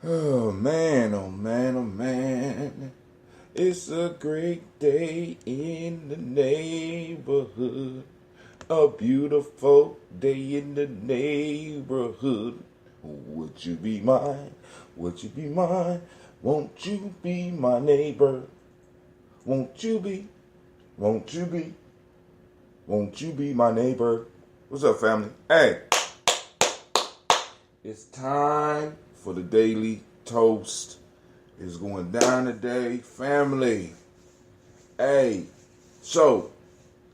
Oh man, oh man, oh man. It's a great day in the neighborhood. A beautiful day in the neighborhood. Would you be mine? Would you be mine? Won't you be my neighbor? Won't you be? Won't you be? Won't you be my neighbor? What's up, family? Hey, it's time for the daily toast. It's going down today, family. Hey, so,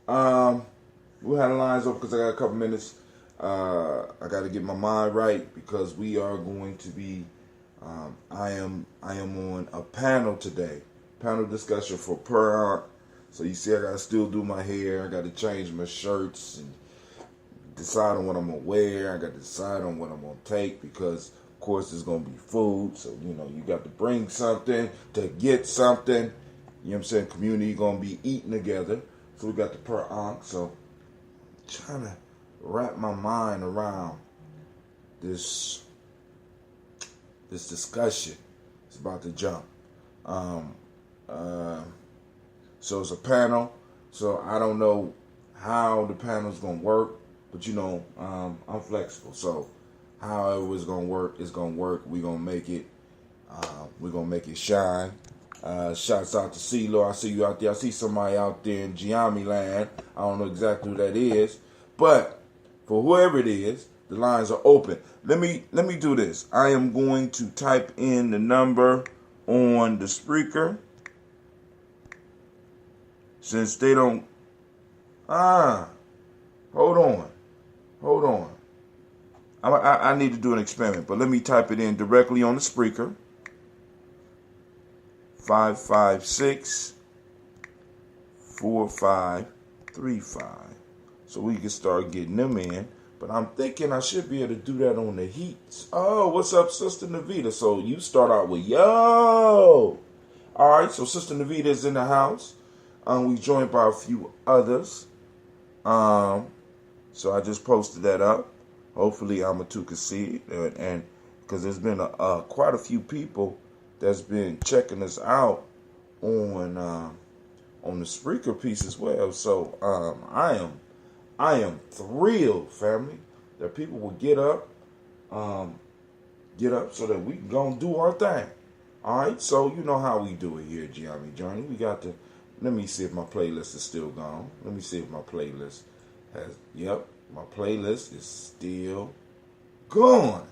we had the lines open because I got a couple minutes. I got to get my mind right because we are going to be. I am on a panel today, panel discussion for per. So you see, I got to still do my hair. I got to change my shirts and decide on what I'm gonna wear. I got to decide on what I'm gonna take because, of course, there's gonna be food. So you got to bring something to get something. You know what I'm saying? Community gonna be eating together. So we got the per ankh. So trying to wrap my mind around this discussion. It's about to jump. So it's a panel. So I don't know how the panel's gonna work, but I'm flexible. So however it's gonna work, it's gonna work. We're gonna make it. We're gonna make it shine. Shouts out to CeeLo. I see you out there. I see somebody out there in Gye-Nyame land. I don't know exactly who that is, but for whoever it is, the lines are open. Let me do this. I am going to type in the number on the speaker. Since they don't. Hold on. I need to do an experiment, but let me type it in directly on the speaker. 556-4535. So we can start getting them in. But I'm thinking I should be able to do that on the heats. Oh, what's up, Sister Navita? So you start out with yo. All right, so Sister Navita is in the house. We joined by a few others. So I just posted that up. Hopefully Amatu can see it, and because there's been quite a few people that's been checking us out on the Spreaker piece as well. So I am thrilled, family, that people will get up so that we can go and do our thing. All right, so you know how we do it here at Gye-Nyame Journey. We got to. Let me see if my playlist is still gone. Let me see if my playlist has. Yep, my playlist is still gone.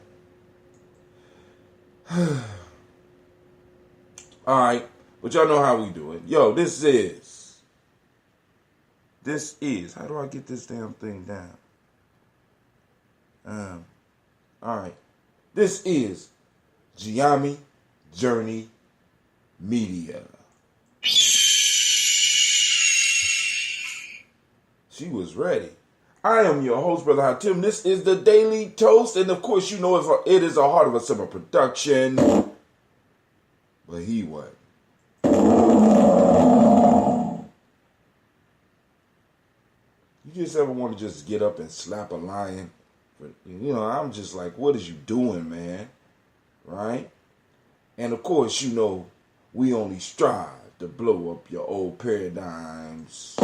All right, but y'all know how we do it. Yo, this is. How do I get this damn thing down? All right, this is Gye-Nyame Journey Media. She was ready. I am your host, Brother Hatim. This is the Daily Toast. And of course, it is a Heart of a Summer production. But he what? You just ever want to just get up and slap a lion? But, I'm just like, what is you doing, man? Right? And of course, we only strive to blow up your old paradigms.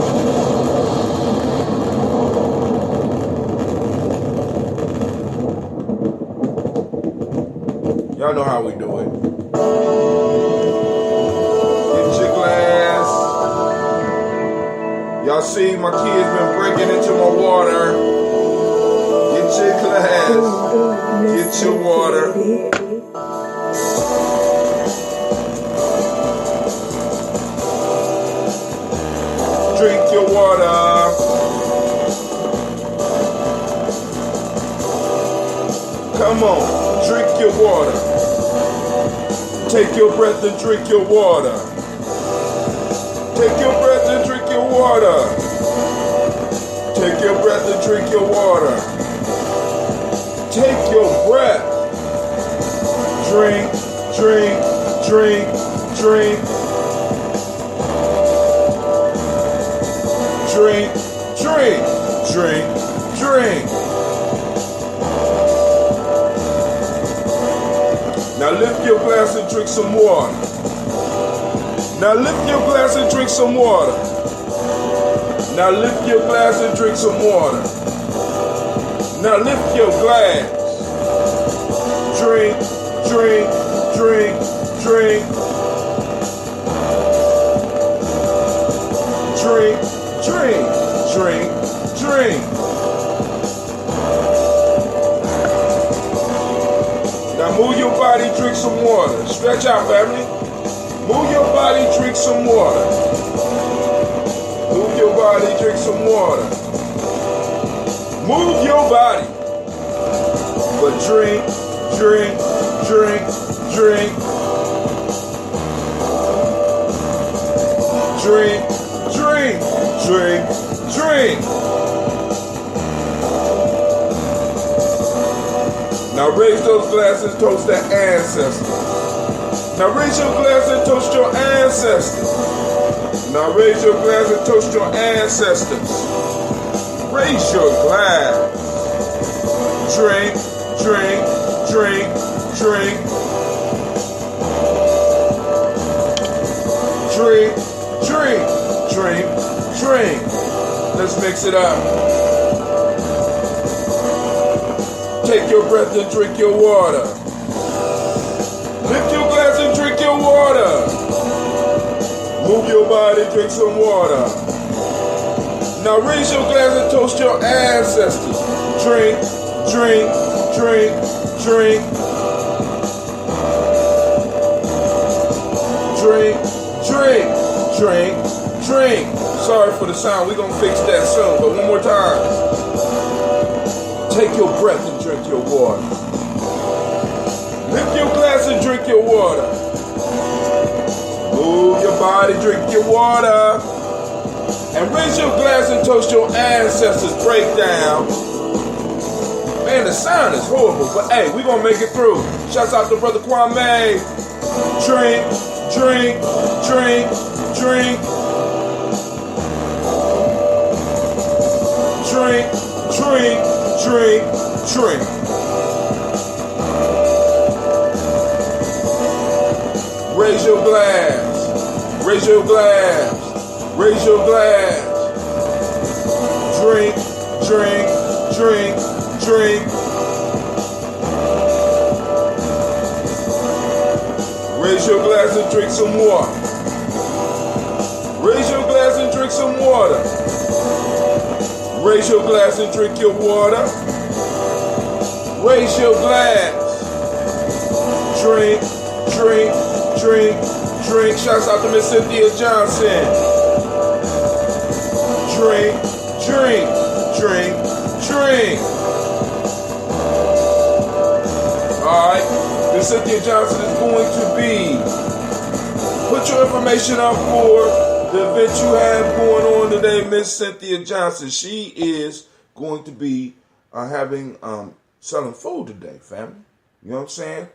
Y'all know how we do it. Get your glass. Y'all see my kids been breaking into my water. Get your glass. Get your water. Drink your water. Come on, drink your water. Take your breath and drink your water. Take your breath and drink your water. Take your breath and drink your water. Take your breath. Drink, drink, drink, drink. Drink, drink, drink, drink. Now Now lift your glass and drink some water. Now lift your glass and drink some water. Now lift your glass and drink some water. Now lift your glass. Drink, drink, drink, drink. Drink, drink, drink, drink. Now move your body, drink some water. Stretch out, family. Move your body, drink some water. Move your body, drink some water. Move your body. But drink, drink, drink, drink. Drink, drink, drink, drink. Now raise those glasses, toast their ancestors. Now raise your glass and toast your ancestors. Now raise your glass and toast your ancestors. Raise your glass. Drink, drink, drink, drink. Drink, drink, drink, drink. Let's mix it up. Take your breath and drink your water. Lift your glass and drink your water. Move your body, drink some water. Now raise your glass and toast your ancestors. Drink, drink, drink, drink. Drink, drink, drink, drink. Sorry for the sound. We're going to fix that soon. But one more time. Take your breath and drink your water. Lift your glass and drink your water. Move your body, drink your water. And raise your glass and toast your ancestors. Break down. Man, the sound is horrible, but hey, we're going to make it through. Shouts out to Brother Kwame. Drink, drink, drink, drink. Drink, drink, drink, drink. Raise your glass. Raise your glass. Raise your glass. Drink, drink, drink, drink. Raise your glass and drink some water. Raise your glass and drink some water. Raise your glass and drink your water. Raise your glass. Drink, drink, drink, drink. Shouts out to Miss Cynthia Johnson. Drink, drink, drink, drink. Alright, Miss Cynthia Johnson is going to be. Put your information up for the event you have going on today, Miss Cynthia Johnson. She is going to be having selling food today, family. You know what I'm saying?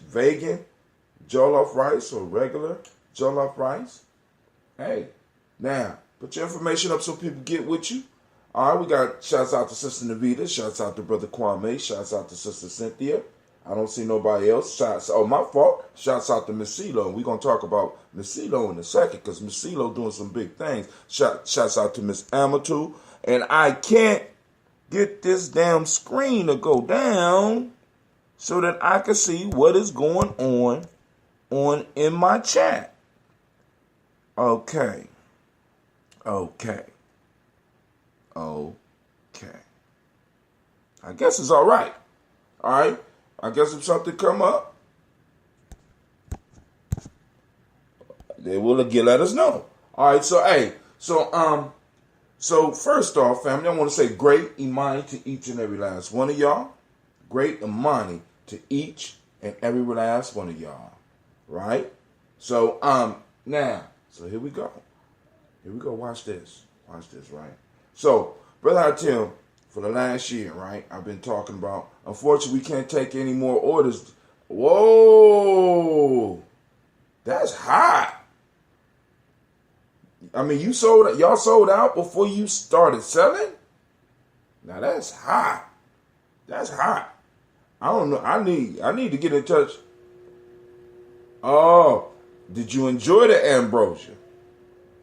Vegan jollof rice or regular jollof rice. Hey, now put your information up so people get with you. All right, we got shouts out to Sister Navita, shouts out to Brother Kwame, shouts out to Sister Cynthia. I don't see nobody else. My fault. Shouts out to Miss CeeLo. We're going to talk about Miss CeeLo in a second because Miss CeeLo doing some big things. Shouts out to Miss Amatu. And I can't get this damn screen to go down so that I can see what is going on in my chat. Okay. I guess it's all right. All right. I guess if something come up, they will let us know. All right, so first off, family, I want to say great Imani to each and every last one of y'all. Great Imani to each and every last one of y'all. Right? So now, here we go. Watch this, right? So, Brother Tim, for the last year, right, I've been talking about, unfortunately, we can't take any more orders. Whoa, that's hot. I mean, y'all sold out before you started selling? Now, that's hot. I don't know. I need to get in touch. Oh, did you enjoy the ambrosia?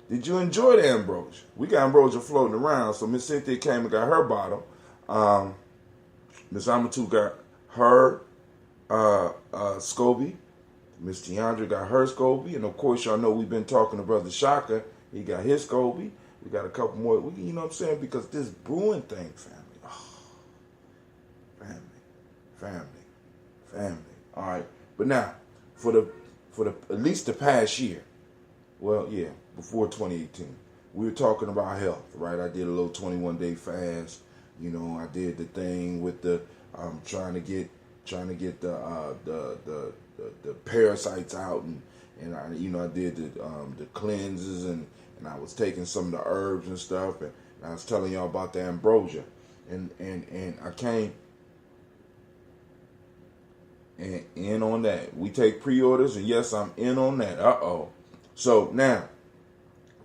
Did you enjoy the ambrosia? We got ambrosia floating around. So Miss Cynthia came and got her bottle. Miss Amatu got her SCOBY. Miss Tiandra got her SCOBY. And of course, y'all know we've been talking to Brother Shaka. He got his SCOBY. We got a couple more. You know what I'm saying? Because this brewing thing, family. Oh, family. All right. But now, for the at least the past year, well, yeah, before 2018, we were talking about health, right? I did a little 21-day fast. You know, I did the thing with the trying to get the parasites out, and I did the cleanses, and I was taking some of the herbs and stuff, and I was telling y'all about the ambrosia, and I came and in on that. We take pre-orders, and yes, I'm in on that. So now,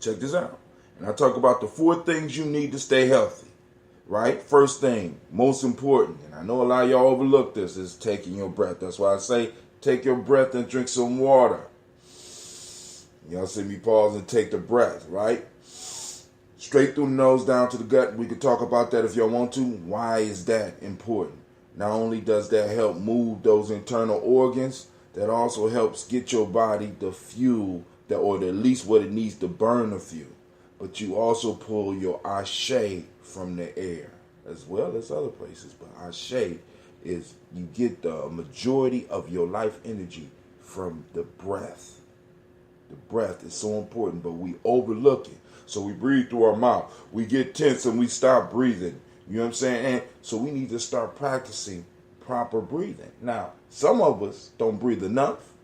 check this out. And I talk about the 4 things you need to stay healthy, right? First thing, most important, and I know a lot of y'all overlook this, is taking your breath. That's why I say take your breath and drink some water. Y'all see me pause and take the breath, right? Straight through the nose, down to the gut. We could talk about that if y'all want to. Why is that important? Not only does that help move those internal organs, that also helps get your body the fuel, or at least what it needs to burn the fuel. But you also pull your ashe from the air, as well as other places. But ashe is you get the majority of your life energy from the breath. The breath is so important, but we overlook it. So we breathe through our mouth. We get tense and we stop breathing. You know what I'm saying? And so we need to start practicing proper breathing. Now, some of us don't breathe enough,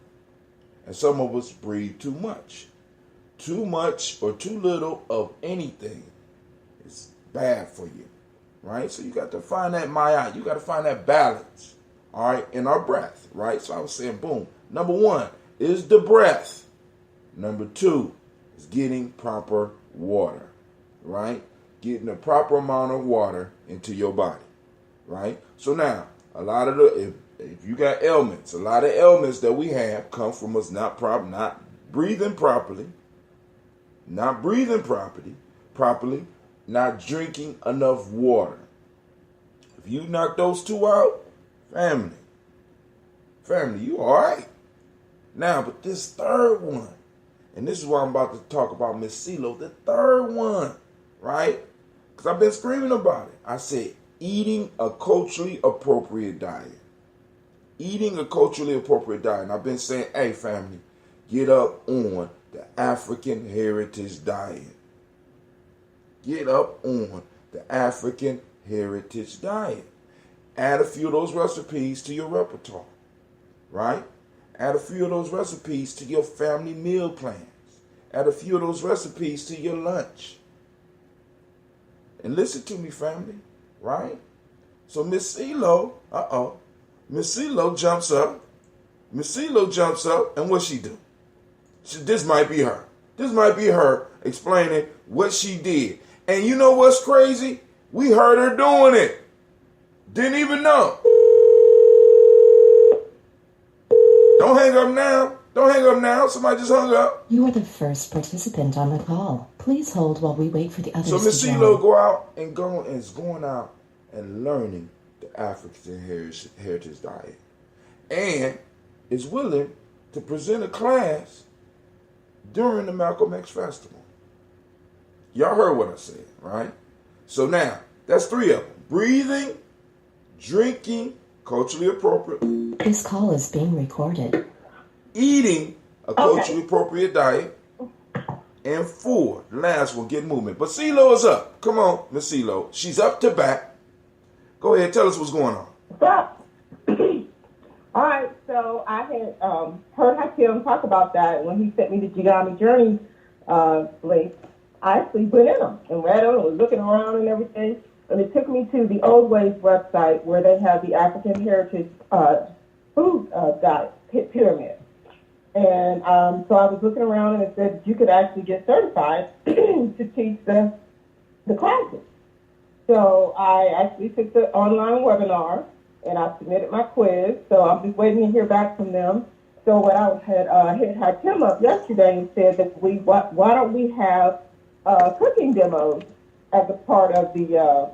and some of us breathe too much. Too much or too little of anything is bad for you, right? So you got to find that maya. You got to find that balance, all right, in our breath, right? So I was saying, boom. Number 1 is the breath. Number 2 is getting proper water, right? Getting the proper amount of water into your body, right? So now, a lot of if you got ailments, a lot of ailments that we have come from us not breathing properly, not drinking enough water. If you knock those 2 out, family, you all right. Now, but this third one, and this is why I'm about to talk about Miss CeeLo, the third one, right? Because I've been screaming about it. I said, eating a culturally appropriate diet. Eating a culturally appropriate diet. And I've been saying, hey, family, get up on the African heritage diet. Get up on the African heritage diet. Add a few of those recipes to your repertoire, right? Add a few of those recipes to your family meal plans. Add a few of those recipes to your lunch. And listen to me, family, right? So Miss CeeLo, Miss CeeLo jumps up. Miss CeeLo jumps up, and what she do? This might be her. This might be her explaining what she did. And you know what's crazy? We heard her doing it. Didn't even know. Don't hang up now. Don't hang up now. Somebody just hung up. You are the first participant on the call. Please hold while we wait for the others to join. So Miss CeeLo is going out and learning the African heritage diet, and is willing to present a class during the Malcolm X Festival. Y'all heard what I said, right? So now, that's 3 of them. Breathing, drinking, culturally appropriate. This call is being recorded. Eating a culturally appropriate diet. And 4, the last one, get movement. But CeeLo is up. Come on, Miss CeeLo. She's up to bat. Go ahead, tell us what's going on. All right, so I had heard Hakim talk about that when he sent me the Gye-Nyame Journey link. I actually went in them and read them and was looking around and everything. And it took me to the Old Ways website where they have the African Heritage food diet pyramid. And so I was looking around and it said you could actually get certified to teach the classes. So I actually took the online webinar and I submitted my quiz. So I'm just waiting to hear back from them. So what I had Tim up yesterday and said that why don't we have cooking demos as a part of the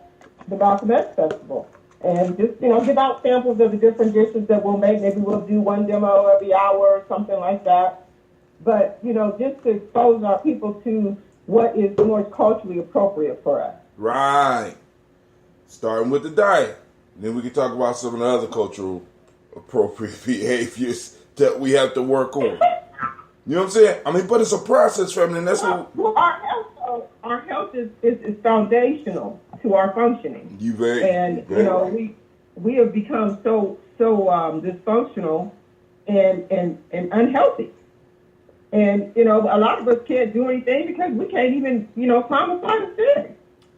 Malcolm X Festival, and just give out samples of the different dishes that we'll make. Maybe we'll do one demo every hour or something like that. But just to expose our people to what is more culturally appropriate for us. Right. Starting with the diet. Then we can talk about some of the other cultural appropriate behaviors that we have to work on. You know what I'm saying? I mean, but it's a process, family, and that's what our health is foundational to our functioning. We have become so dysfunctional and unhealthy. And a lot of us can't do anything because we can't even climb a flight of stairs.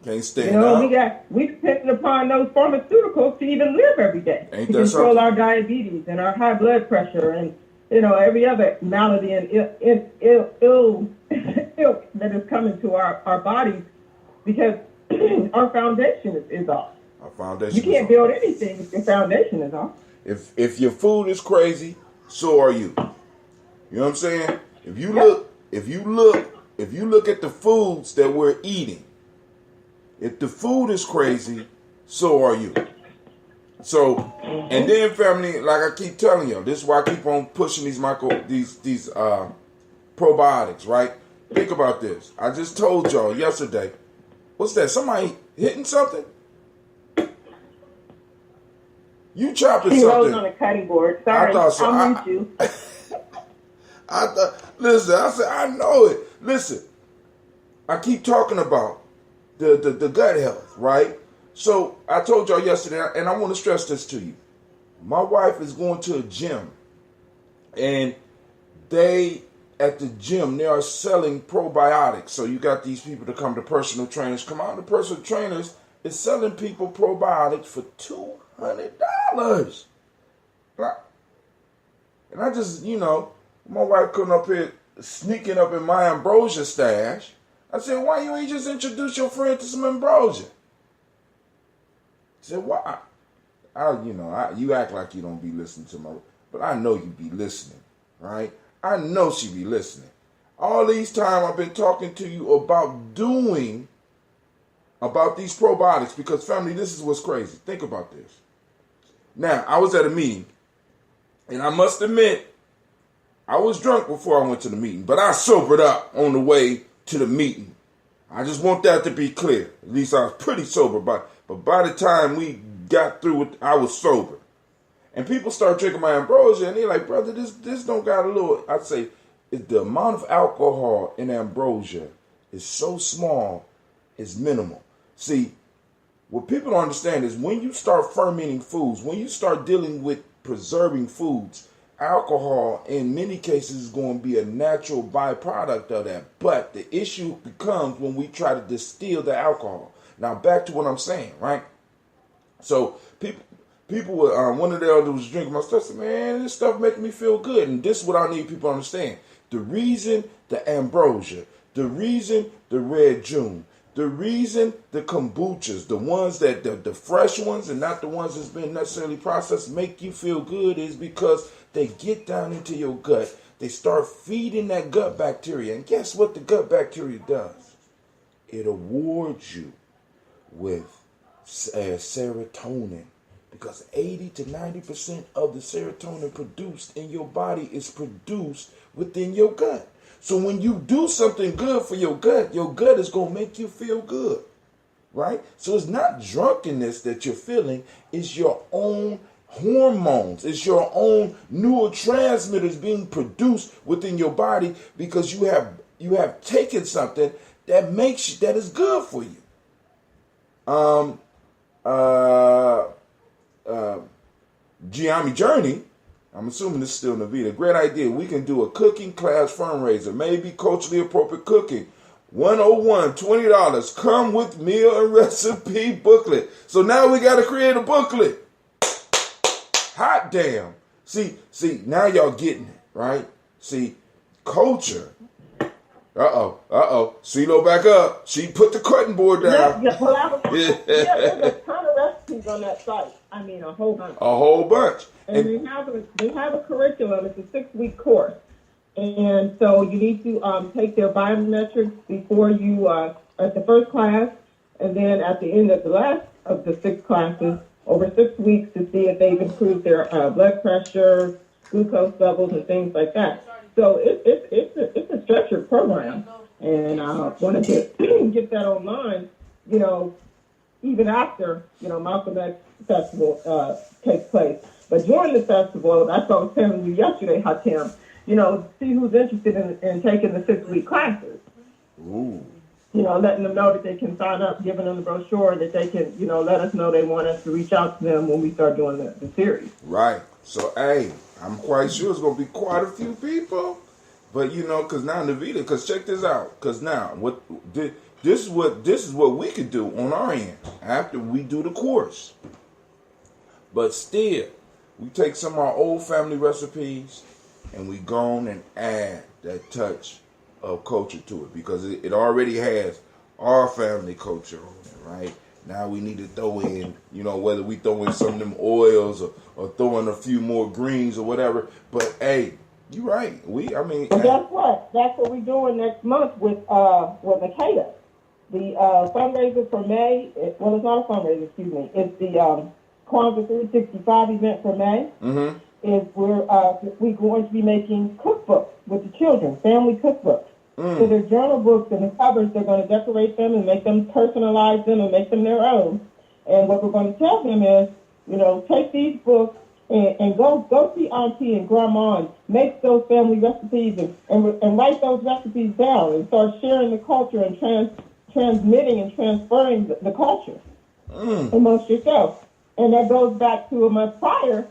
Can't stand up. We depend upon those pharmaceuticals to even live every day. Ain't to that control something? Our diabetes and our high blood pressure and every other malady and ill that is coming to our bodies because our foundation is off. Our foundation. You can't build anything if your foundation is off. If your food is crazy, so are you. You know what I'm saying? If you look at the foods that we're eating, if the food is crazy, so are you. So, and then family, like I keep telling you, this is why I keep on pushing these probiotics, right? Think about this. I just told y'all yesterday. What's that? Somebody hitting something? You chopping she something? She rose on a cutting board. Sorry, I thought so. I'll mute you. Listen, I said, I know it. Listen, I keep talking about the gut health, right? So I told y'all yesterday, and I want to stress this to you. My wife is going to a gym, and at the gym, they are selling probiotics. So you got these people that come to personal trainers. Come out, the personal trainers is selling people probiotics for $200. And I just, my wife coming up here, sneaking up in my ambrosia stash. I said, why you ain't just introduce your friend to some ambrosia? She said, why? You act like you don't be listening to but I know you be listening, right? I know she be listening. All these time I've been talking to you about these probiotics because, family, this is what's crazy. Think about this. Now, I was at a meeting, and I must admit, I was drunk before I went to the meeting, but I sobered up on the way to the meeting. I just want that to be clear. At least I was pretty sober, but by the time we got through it, I was sober. And people start drinking my ambrosia, and they're like, brother, this don't got a little. I'd say the amount of alcohol in ambrosia is so small, it's minimal. See, what people don't understand is when you start fermenting foods, when you start dealing with preserving foods, alcohol in many cases is going to be a natural byproduct of that. But the issue becomes when we try to distill the alcohol. Now back to what I'm saying, right? So people were, one of the elders was drinking my stuff, said, man, this stuff making me feel good. And this is what I need people to understand. The reason the ambrosia, the reason the red June, the reason the kombuchas, the ones that the fresh ones and not the ones that's been necessarily processed make you feel good is because they get down into your gut. They start feeding that gut bacteria. And guess what the gut bacteria does? It awards you with serotonin. Because 80 to 90% of the serotonin produced in your body is produced within your gut. So when you do something good for your gut is going to make you feel good, right? So it's not drunkenness that you're feeling, it's your own hormones, it's your own neurotransmitters being produced within your body because you have taken something that is good for you. Gye-Nyame Journey, I'm assuming this is still Navita. Great idea. We can do a cooking class fundraiser, maybe culturally appropriate cooking. 101, $20. Come with meal and recipe booklet. So now we got to create a booklet. Hot damn. See, now y'all getting it, right? See, culture. CeeLo back up. She put the cutting board down. There's a ton of recipes on that site. I mean, a whole bunch. A whole bunch. And they have a curriculum. It's a 6-week course. And so you need to take their biometrics before you at the first class, and then at the end of the last of the 6 classes over 6 weeks to see if they've improved their blood pressure, glucose levels, and things like that. So it's a structured program, and I wanted to get that online. Even after Malcolm X Festival takes place. But during the festival, that's what I was telling you yesterday, Hatim, see who's interested in taking the 6-week classes. Ooh. Letting them know that they can sign up, giving them the brochure, that they can, let us know they want us to reach out to them when we start doing the series. Right. So, hey, I'm quite sure it's going to be quite a few people. But, because now Navita, because check this out. Because now, this is what we could do on our end after we do the course. But still, we take some of our old family recipes and we go on and add that touch of culture to it, because it already has our family culture on it, right? Now we need to throw in, whether we throw in some of them oils or throw in a few more greens or whatever. But hey, you're right. And guess what? That's what we're doing next month with Makeda. The fundraiser for May, it's not a fundraiser, excuse me. It's the Kwanzaa 365 event for May. Mm-hmm. We're going to be making cookbooks with the children, family cookbooks. So they're journal books, and the covers, they're going to decorate them and make them, personalize them and make them their own. And what we're going to tell them is, take these books and go see Auntie and Grandma and make those family recipes and write those recipes down and start sharing the culture and transmitting and transferring the culture amongst yourself. And that goes back to a month prior.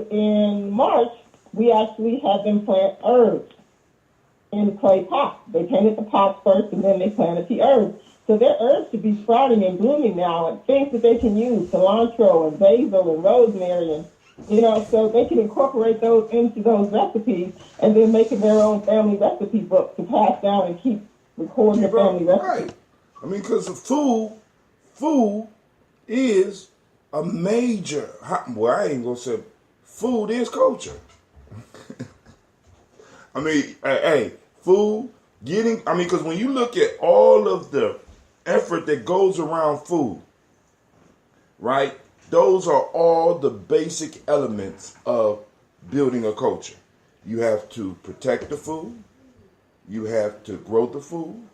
In March, we actually had them plant herbs in clay pots. They painted the pots first, and then they planted the herbs. So their herbs should be sprouting and blooming now, and things that they can use, cilantro and basil and rosemary, and so they can incorporate those into those recipes, and then making their own family recipe book to pass down and keep recording the family recipe. Right. I mean, because food is a major. Well, I ain't gonna say food is culture. I mean, hey, food, because when you look at all of the effort that goes around food, right, those are all the basic elements of building a culture. You have to protect the food. You have to grow the food.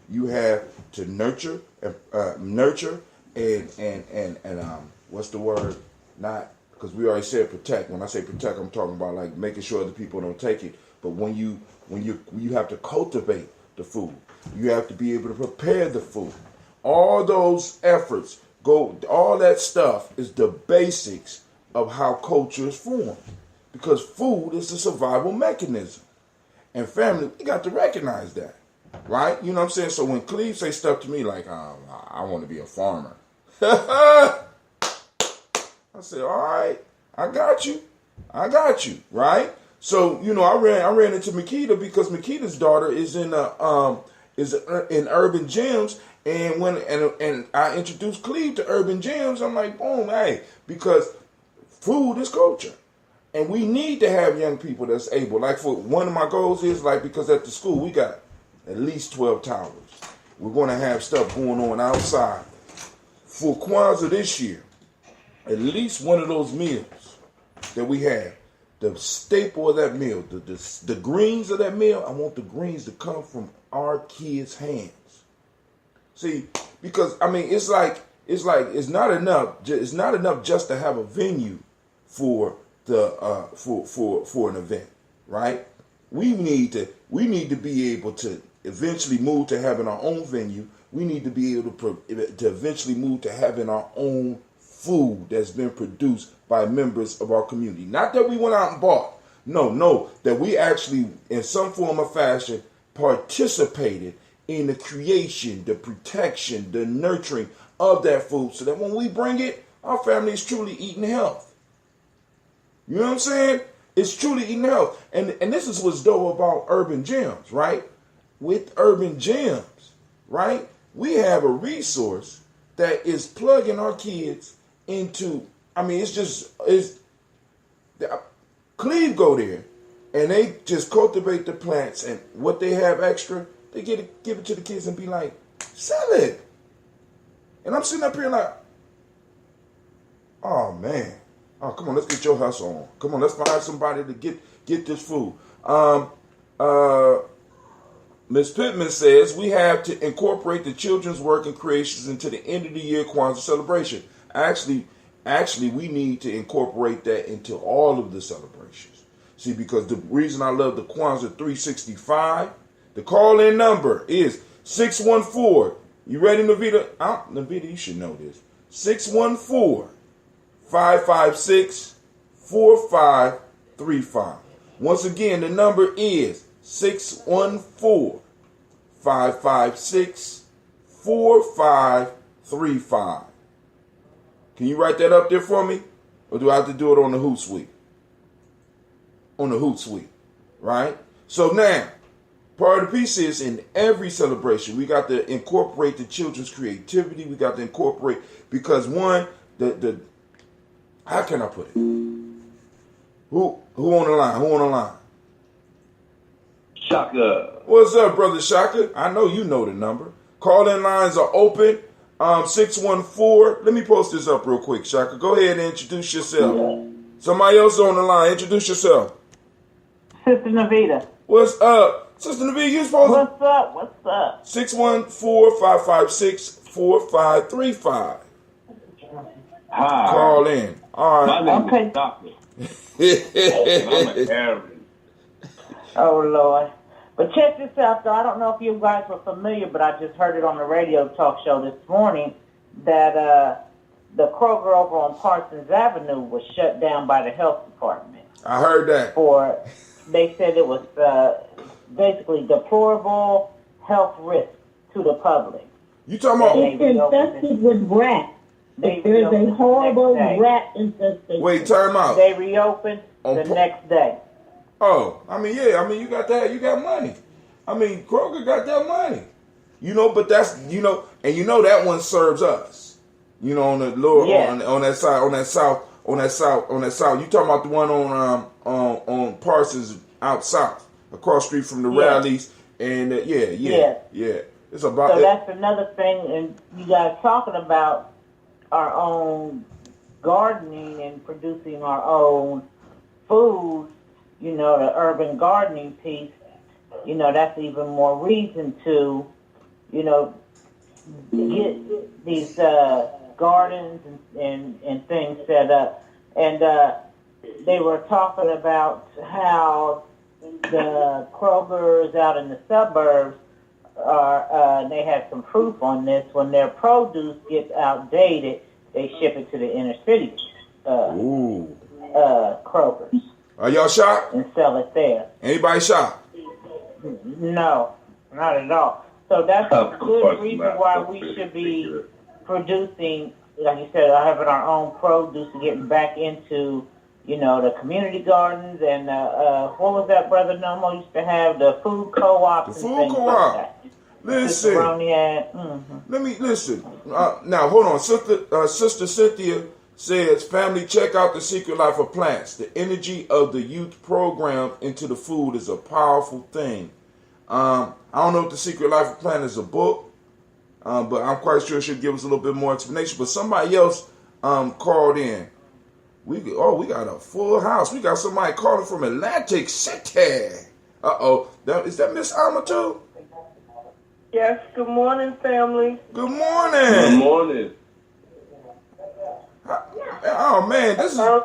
You have to nurture and what's the word? Not, because we already said protect. When I say protect, I'm talking about like making sure the people don't take it. But when you have to cultivate the food, you have to be able to prepare the food. All those efforts all that stuff is the basics of how culture is formed. Because food is a survival mechanism. And family, we got to recognize that. Right? You know what I'm saying? So when Cleve say stuff to me like, I want to be a farmer. I said, all right, I got you. Right? So, I ran into Makita because Makita's daughter is in Urban Gems, and when I introduced Cleve to Urban Gems, I'm like, boom, hey, because food is culture. And we need to have young people that's able, like for one of my goals is like, because at the school we got at least 12 towers. We're going to have stuff going on outside. For Kwanzaa this year, at least one of those meals that we have, the staple of that meal, the greens of that meal, I want the greens to come from our kids' hands. See, because it's not enough. It's not enough just to have a venue for for an event, right? We need to be able to eventually move to having our own venue. We need to be able to eventually move to having our own food that's been produced by members of our community. Not that we went out and bought. No, that we actually, in some form or fashion, participated in the creation, the protection, the nurturing of that food, so that when we bring it, our family is truly eating health. You know what I'm saying? It's truly eating health. And this is what's dope about Urban Gems, right? With Urban Gems, right? We have a resource that is plugging our kids into. I mean, it's Cleve go there, and they just cultivate the plants, and what they have extra, they give it to the kids and be like, sell it. And I'm sitting up here like, oh man, oh come on, let's get your hustle on. Come on, let's find somebody to get this food. Ms. Pittman says we have to incorporate the children's work and creations into the end of the year Kwanzaa celebration. Actually, we need to incorporate that into all of the celebrations. See, because the reason I love the Kwanzaa 365, the call-in number is 614. You ready, Navita? Navita, you should know this. 614-556-4535. Once again, the number is 614-556-4535. Can you write that up there for me? Or do I have to do it on the Hootsuite? On the Hootsuite, right? So now, part of the piece is in every celebration, we got to incorporate the children's creativity. We got to incorporate, because one, the how can I put it? Who on the line? Who on the line? Shaka. What's up, brother Shaka? I know you know the number. Call-in lines are open. 614. Let me post this up real quick, Shaka. Go ahead and introduce yourself. Somebody else on the line. Introduce yourself. Sister Navita. What's up? Sister Navita, you supposed to... What's up? What's up? 614-556-4535. Hi. Call in. All My right. name is Doctor. I'm an Aaron. Oh, Lord. But check this out, though. I don't know if you guys were familiar, but I just heard it on the radio talk show this morning that the Kroger over on Parsons Avenue was shut down by the health department. I heard that. They said it was basically deplorable health risk to the public. You talking about... It's infested with rats. There's a horrible rat infestation. Wait, time out. They reopened the next day. Oh, I mean, yeah. I mean, you got that. You got money. I mean, Kroger got that money. You know, but that's, you know, and you know that one serves us. You know, on the lower, on that side, on that south. You talking about the one on Parsons out south, across the street from the rallies, and yeah. It's about. So that's another thing, and you guys talking about our own gardening and producing our own food. You know, the urban gardening piece. You know, that's even more reason to, you know, get these gardens and things set up. And they were talking about how the Krogers out in the suburbs are, they had some proof on this. When their produce gets outdated, they ship it to the inner city Krogers. Are y'all shocked? And sell it there. Anybody shocked? No, not at all. So that's a good reason why we should be producing, like you said, having our own produce and getting back into, you know, the community gardens and what was that Brother Nomo used to have, the food co-ops. The food co-op. Like listen. Let me listen. Now hold on, Sister Cynthia says, family, check out The Secret Life of Plants. The energy of the youth program into the food is a powerful thing. I don't know if The Secret Life of Plants is a book, but I'm quite sure she'll give us a little bit more explanation. But somebody else called in. We got a full house. We got somebody calling from Atlantic City. Is that Miss Alma too? Yes, good morning, family. Good morning. Good morning. Oh man, this is I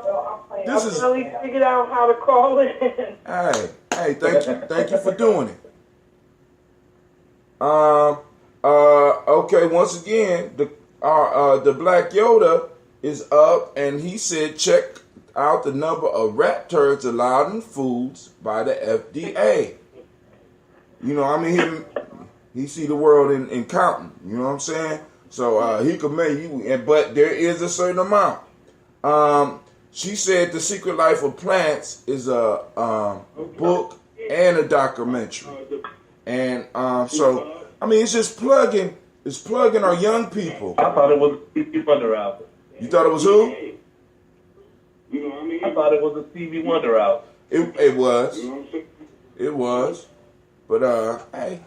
finally figured out how to call in. Hey, thank you for doing it. Okay, once again, the Black Yoda is up, and he said check out the number of rat turds allowed in foods by the FDA. You know, I mean, he see the world in counting. You know what I'm saying? So he could make you, but there is a certain amount. She said The Secret Life of Plants is a book and a documentary. And so, I mean, it's just plugging It's plugging our young people. I thought it was a Stevie Wonder album. You thought it was who? I thought it was a Stevie Wonder album. It was. It was. But, hey.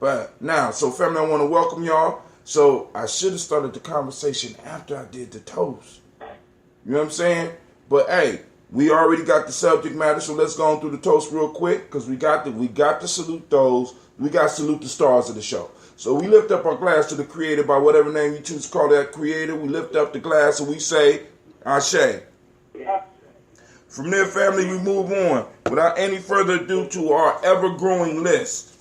But now, so family, I want to welcome y'all. So I should have started the conversation after I did the toast. You know what I'm saying? But, hey, we already got the subject matter, so let's go on through the toast real quick because we got to salute those. We got to salute the stars of the show. So we lift up our glass to the creator by whatever name you choose to call that creator. We lift up the glass and we say, Ashe. From there, family, we move on without any further ado to our ever-growing list.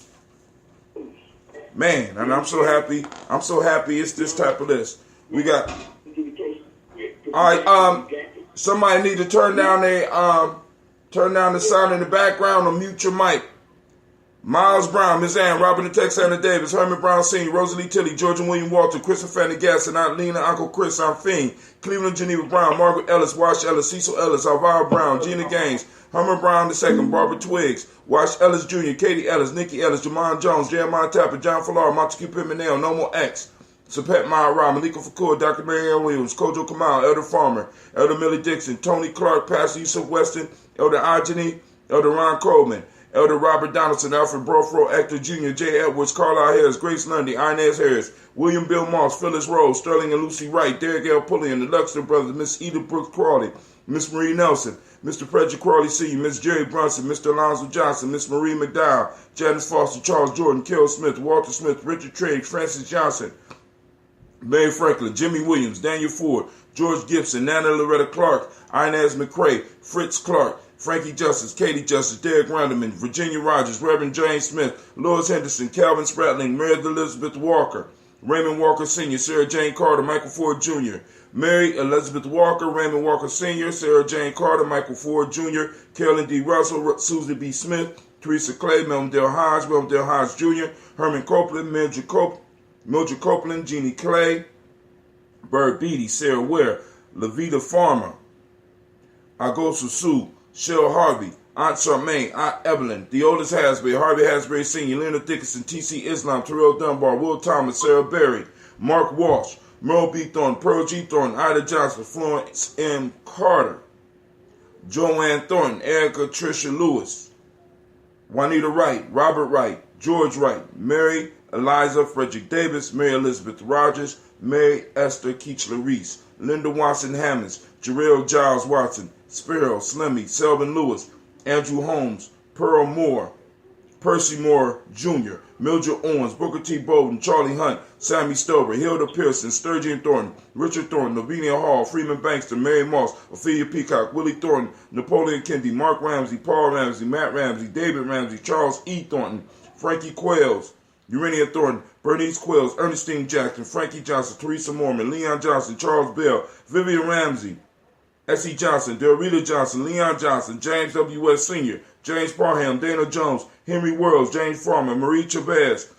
Man, and I'm so happy. I'm so happy it's this type of list. We got. All right, somebody need to turn down the sound in the background or mute your mic. Miles Brown, Miss Ann, Robert and Texana Davis, Herman Brown Sr., Rosalie Tilly, George and William Walter, Christopher Fanny Gasson, Aunt Lena, Uncle Chris, Aunt Fiend, Cleveland Geneva Brown, Margaret Ellis, Wash Ellis, Cecil Ellis, Alvaro Brown, Gina Gaines, Herman Brown II, Barbara Twiggs, Wash Ellis Jr., Katie Ellis, Nikki Ellis, Jamon Jones, Jeremiah Tapper, John Falar, Montague Pimentel, Nomo X, Sapet Mara, Malika Fakur, Dr. Mary Ann Williams, Kojo Kamal, Elder Farmer, Elder Millie Dixon, Tony Clark, Pastor Yusuf Weston, Elder Ajani, Elder Ron Coleman, Elder Robert Donaldson, Alfred Brofro, Actor Jr., J. Edwards, Carlisle Harris, Grace Lundy, Inez Harris, William Bill Moss, Phyllis Rose, Sterling and Lucy Wright, Derek L. Pulliam, the Luxton brothers, Miss Edith Brooks Crawley, Miss Marie Nelson, Mr. Frederick Crawley Sr., Miss Jerry Brunson, Mr. Alonzo Johnson, Miss Marie McDowell, Janice Foster, Charles Jordan, Carol Smith, Walter Smith, Richard Trigg, Francis Johnson, Mary Franklin, Jimmy Williams, Daniel Ford, George Gibson, Nana Loretta Clark, Inez McCrae, Fritz Clark, Frankie Justice, Katie Justice, Derek Ronderman, Virginia Rogers, Reverend James Smith, Lois Henderson, Calvin Spratling, Meredith Elizabeth Walker, Raymond Walker Sr., Sarah Jane Carter, Michael Ford Jr., Mary Elizabeth Walker, Raymond Walker Sr., Sarah Jane Carter, Michael Ford Jr., Carolyn D. Russell, Susan B. Smith, Teresa Clay, Melvin Dale Hodge Jr., Herman Copeland, Mildred Copeland, Jeannie Clay, Bird Beatty, Sarah Ware, Levita Farmer, Agosu Sue, Cheryl Harvey, Aunt Charmaine, Aunt Evelyn, The Oldest Hasbury, Harvey Hasbury Sr., Leonard Dickinson, T.C. Islam, Terrell Dunbar, Will Thomas, Sarah Berry, Mark Walsh, Merle B. Thorne, Pearl G. Thornton, Ida Johnson, Florence M. Carter, Joanne Thornton, Erica Tricia Lewis, Juanita Wright, Robert Wright, George Wright, Mary Eliza Frederick Davis, Mary Elizabeth Rogers, Mary Esther Keechler Reese, Linda Watson Hammonds, Jarrell Giles Watson, Sparrow, Slimmy, Selvin Lewis, Andrew Holmes, Pearl Moore, Percy Moore Jr., Mildred Owens, Booker T. Bowden, Charlie Hunt, Sammy Stover, Hilda Pearson, Sturgeon Thornton, Richard Thornton, Lavinia Hall, Freeman Bankster, Mary Moss, Ophelia Peacock, Willie Thornton, Napoleon Kennedy, Mark Ramsey, Paul Ramsey, Matt Ramsey, David Ramsey, Charles E. Thornton, Frankie Quails, Urania Thornton, Bernice Quills, Ernestine Jackson, Frankie Johnson, Teresa Mormon, Leon Johnson, Charles Bell, Vivian Ramsey, S.E. Johnson, Delrita Johnson, Leon Johnson, James W.S. Sr., James Parham, Dana Jones, Henry Worrells, James Farmer, Marie Chavez,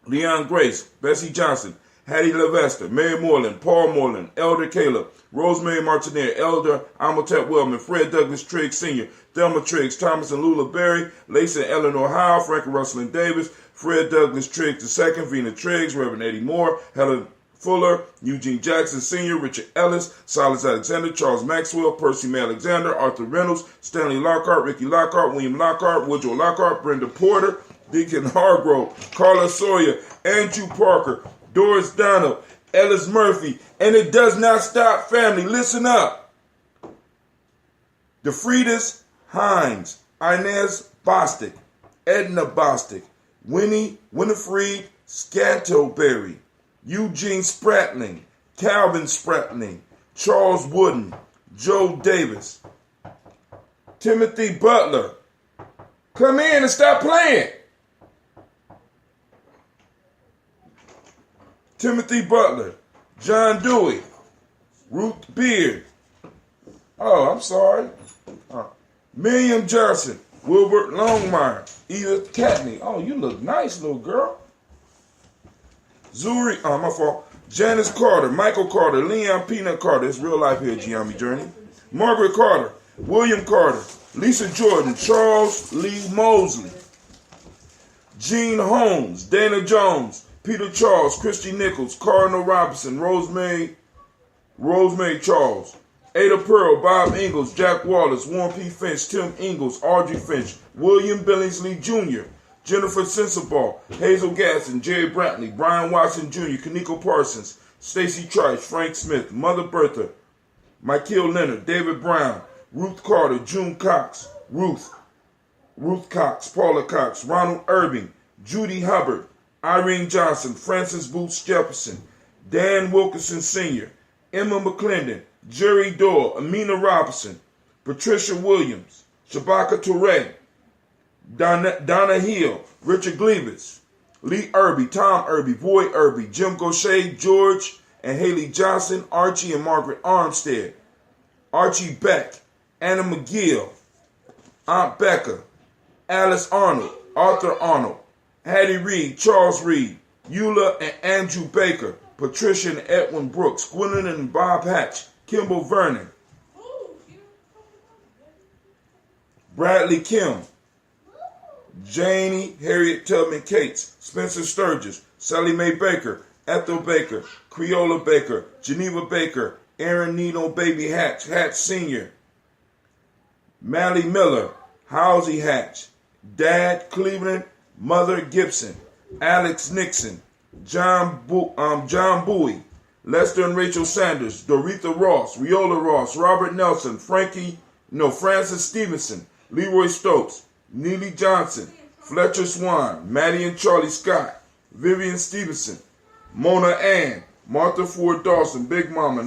Leon Grace, Bessie Johnson, Hattie Levester, Mary Moreland, Paul Moreland, Elder Caleb, Rosemary Martineer, Elder Amotet Wellman, Fred Douglas Triggs Sr., Thelma Triggs, Thomas and Lula Berry, Lacey and Eleanor Howe, Frankie Russell and Davis, Fred Douglas Triggs II, Vina Triggs, Reverend Eddie Moore, Helen Fuller, Eugene Jackson Sr., Richard Ellis, Silas Alexander, Charles Maxwell, Percy May Alexander, Arthur Reynolds, Stanley Lockhart, Ricky Lockhart, William Lockhart, Woodrow Lockhart, Brenda Porter, Deacon Hargrove, Carla Sawyer, Andrew Parker, Doris Donald, Ellis Murphy, and it does not stop, family. Listen up. DeFridas Hines, Inez Bostic, Edna Bostic, Winifred Scantleberry, Eugene Spratling, Calvin Spratling, Charles Wooden, Joe Davis, Timothy Butler. Come in and stop playing. Timothy Butler, John Dewey, Ruth Beard. Oh, I'm sorry. Miriam Johnson, Wilbert Longmire, Edith Catney. Oh, you look nice, little girl. Zuri, my fault. Janice Carter, Michael Carter, Leon Peanut Carter. It's real life here, Gye-Nyame Journey. Margaret Carter, William Carter, Lisa Jordan, Charles Lee Mosley, Gene Holmes, Dana Jones, Peter Charles, Christy Nichols, Cardinal Robinson, Rosemary Charles, Ada Pearl, Bob Ingalls, Jack Wallace, Warren P. Finch, Tim Ingalls, Audrey Finch, William Billingsley Jr., Jennifer Sensabaugh, Hazel Gasson, Jerry Brantley, Brian Watson Jr., Kaneko Parsons, Stacy Trice, Frank Smith, Mother Bertha, Michael Leonard, David Brown, Ruth Carter, June Cox, Ruth Cox, Paula Cox, Ronald Irving, Judy Hubbard, Irene Johnson, Francis Boots Jefferson, Dan Wilkinson Sr., Emma McClendon, Jerry Doyle, Amina Robinson, Patricia Williams, Shabaka Touré, Donna Hill, Richard Gleavis, Lee Irby, Tom Irby, Boyd Irby, Jim Gaucher, George and Haley Johnson, Archie and Margaret Armstead, Archie Beck, Anna McGill, Aunt Becca, Alice Arnold, Arthur Arnold, Hattie Reed, Charles Reed, Eula and Andrew Baker, Patricia and Edwin Brooks, Gwendolyn and Bob Hatch, Kimball Vernon, Bradley Kim, Janie Harriet Tubman Cates, Spencer Sturgis, Sally Mae Baker, Ethel Baker, Creola Baker, Geneva Baker, Aaron Nino Baby Hatch, Hatch Sr., Mally Miller, Halsey Hatch, Dad Cleveland, Mother Gibson, Alex Nixon, John Bowie, Lester and Rachel Sanders, Doretha Ross, Riola Ross, Robert Nelson, Francis Stevenson, Leroy Stokes, Neely Johnson, Fletcher Swan, Maddie and Charlie Scott, Vivian Stevenson, Mona Ann, Martha Ford Dawson, Big Mama,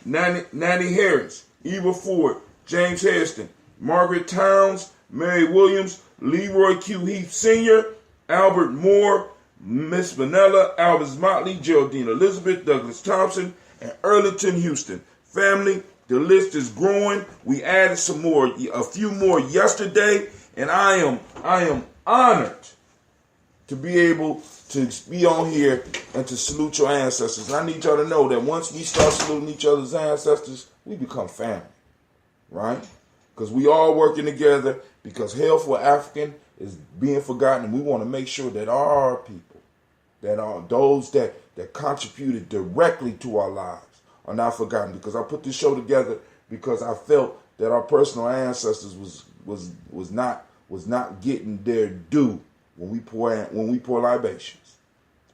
Nanny Harris, Eva Ford, James Hairston, Margaret Towns, Mary Williams, Leroy Q. Heath Sr., Albert Moore, Miss Vanilla, Albus Motley, Geraldine Elizabeth, Douglas Thompson, and Earlington Houston. Family, the list is growing. We added a few more yesterday, and I am honored to be able to be on here and to salute your ancestors. And I need y'all to know that once we start saluting each other's ancestors, we become family, right? Because we all working together, because Hail for African is being forgotten, and we want to make sure that our people, that are those that contributed directly to our lives, are not forgotten. Because I put this show together because I felt that our personal ancestors was not getting their due when we pour libations.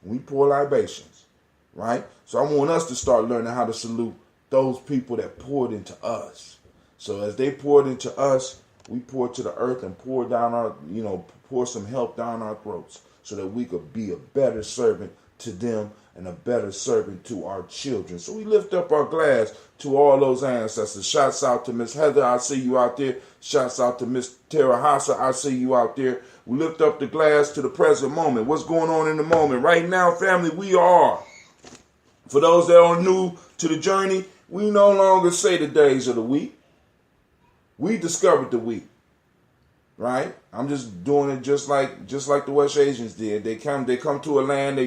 When we pour libations, right? So I want us to start learning how to salute those people that poured into us. So as they poured into us, we pour to the earth and pour some help down our throats so that we could be a better servant to them and a better servant to our children. So we lift up our glass to all those ancestors. Shouts out to Miss Heather, I see you out there. Shouts out to Miss Tara Hassa, I see you out there. We lift up the glass to the present moment. What's going on in the moment? Right now, family, we are. For those that are new to the journey, we no longer say the days of the week. We discovered the week, right? I'm just doing it just like the West Asians did. They come to a land,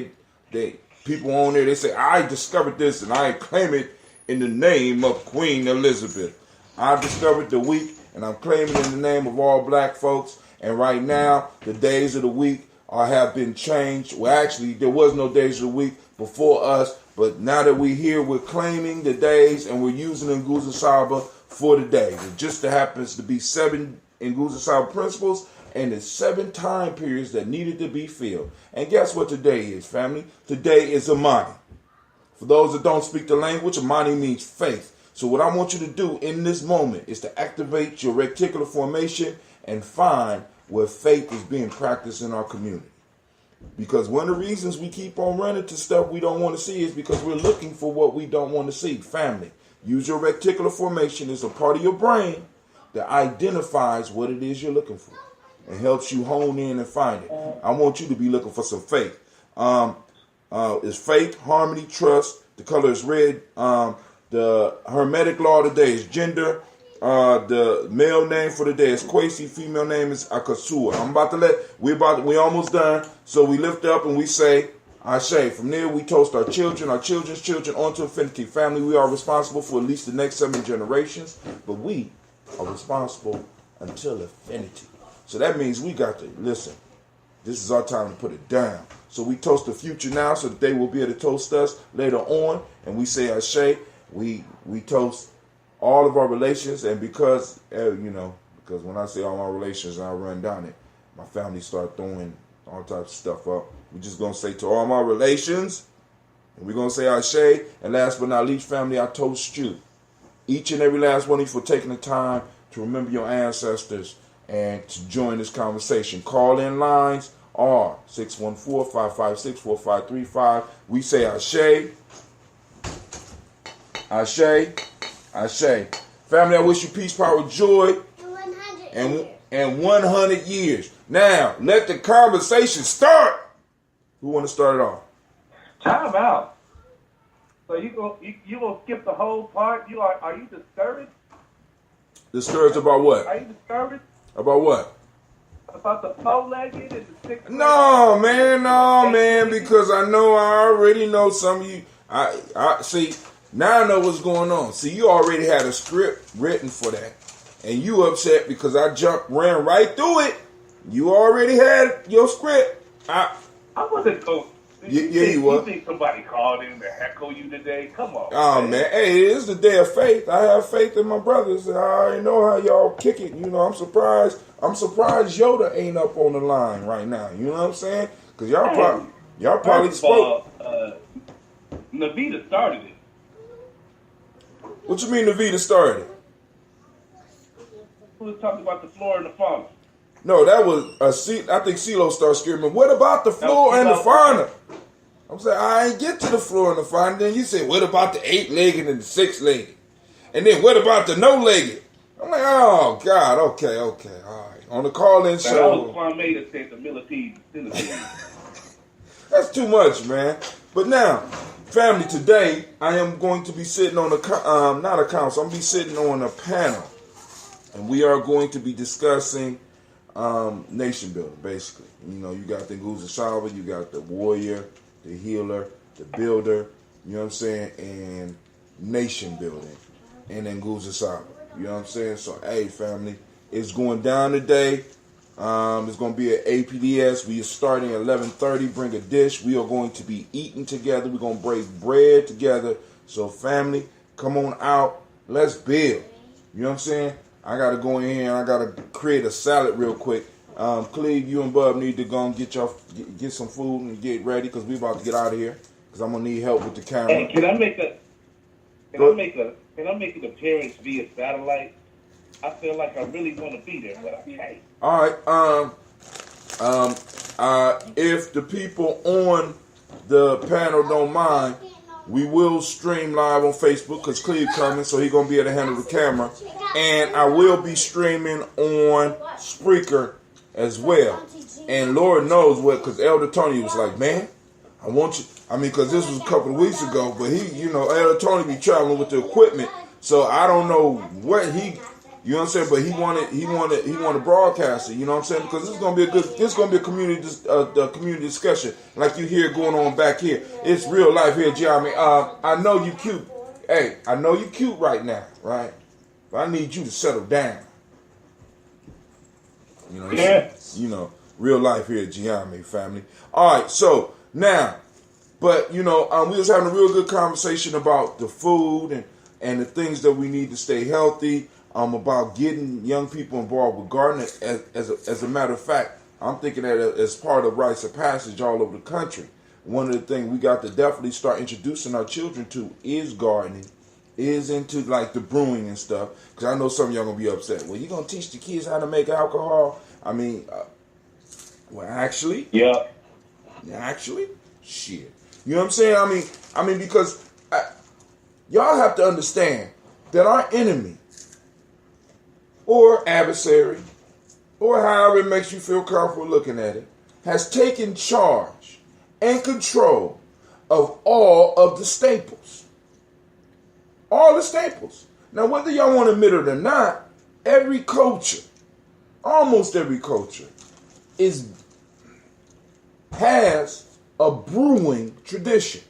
they people on there, they say, I discovered this and I claim it in the name of Queen Elizabeth. I discovered the week and I'm claiming it in the name of all black folks. And right now, the days of the week have been changed. Well, actually, there was no days of the week before us, but now that we're here, we're claiming the days and we're using Nguzo Saba for the day. It just happens to be 7 Nguzo Saba principles and the 7 time periods that needed to be filled. And guess what today is, family? Today is Imani. For those that don't speak the language, Imani means faith. So what I want you to do in this moment is to activate your reticular formation and find where faith is being practiced in our community. Because one of the reasons we keep on running to stuff we don't want to see is because we're looking for what we don't want to see. Family, use your reticular formation as a part of your brain that identifies what it is you're looking for and helps you hone in and find it. I want you to be looking for some faith. It's faith, harmony, trust. The color is red. The Hermetic law today is gender. The male name for the day is Kwesi. Female name is Akasua. We almost done. So we lift up and we say, Ashe. From there we toast our children, our children's children, onto infinity. Family, we are responsible for at least the next 7 generations, but we are responsible until infinity. So that means we got to listen. this is our time to put it down. So we toast the future now so that they will be able to toast us later on. And we say Ashe. We toast all of our relations. And because, because when I say all my relations and I run down it, my family start throwing all types of stuff up. We're just going to say to all my relations, and we're going to say Ashe. And last but not least, family, I toast you. Each and every last one of you for taking the time to remember your ancestors and to join this conversation. Call-in lines are 614-556-4535. We say Ashe, Ashe, Ashe. Family, I wish you peace, power, joy, and 100 years. Now, let the conversation start. Who want to start it off? Time out. So you gonna skip the whole part? Are you discouraged? Discouraged about what? Are you discouraged About what? about the four-legged and the six? No, man, because I already know some of you. I see, now I know what's going on. See, you already had a script written for that, and you upset because I ran right through it. You already had your script. I wasn't going. You were. You think somebody called in to heckle you today? Come on. Oh, man. Hey, it is the day of faith. I have faith in my brothers. I already know how y'all kick it. I'm surprised. I'm surprised Yoda ain't up on the line right now. You know what I'm saying? Because y'all probably spoke. Navita started it. What you mean Navita started? Who was talking about the floor and the fauna? No, that was I think CeeLo started screaming, what about the floor and the fauna? I'm saying, I ain't get to the floor and the fauna. Then you said, what about the 8-legged and the 6-legged? And then what about the no-legged? I'm like, oh, God, okay, all right. On the call-in show. That was Kwame that said the millipede. That's too much, man. But now, family, today, I am going to be sitting on I'm going to be sitting on a panel. And we are going to be discussing nation building, basically. You got the Nguza Shaba, you got the warrior, the healer, the builder, you know what I'm saying, and nation building, and then Nguza Shaba. You know what I'm saying? So, hey, family, it's going down today. It's going to be at APDS. We are starting at 11:30. Bring a dish. We are going to be eating together. We're going to break bread together. So, family, come on out. Let's build. You know what I'm saying? I got to go in here and I got to create a salad real quick. Cleve, you and Bub need to go and get some food and get ready because we about to get out of here because I'm going to need help with the camera. Hey, can I make an appearance via satellite? I feel like I really want to be there, but I can't. All right. If the people on the panel don't mind, we will stream live on Facebook because Cleve coming, so he's going to be able to handle the camera. And I will be streaming on Spreaker as well. And Lord knows what, because Elder Tony was like, man, I want you. I mean, because this was a couple of weeks ago, but Elder Tony be traveling with the equipment. So I don't know what you know what I'm saying? But he wanted broadcast it, you know what I'm saying? Because this is going to be a community discussion like you hear going on back here. It's real life here, Gye-Nyame. I know you cute. Hey, I know you cute right now, right? But I need you to settle down. Real life here at Gye-Nyame, family. All right, so now, but we was having a real good conversation about the food and the things that we need to stay healthy. About getting young people involved with gardening. As a matter of fact, I'm thinking that as part of rites of passage all over the country. One of the things we got to definitely start introducing our children to is gardening, is into like the brewing and stuff. Because I know some of y'all going to be upset. Well, you going to teach the kids how to make alcohol? I mean, actually, shit. You know what I'm saying? I mean, because y'all have to understand that our enemy, or adversary, or however it makes you feel comfortable looking at it, has taken charge and control of all of the staples. All the staples. Now, whether y'all want to admit it or not, every culture, almost every culture, has a brewing tradition.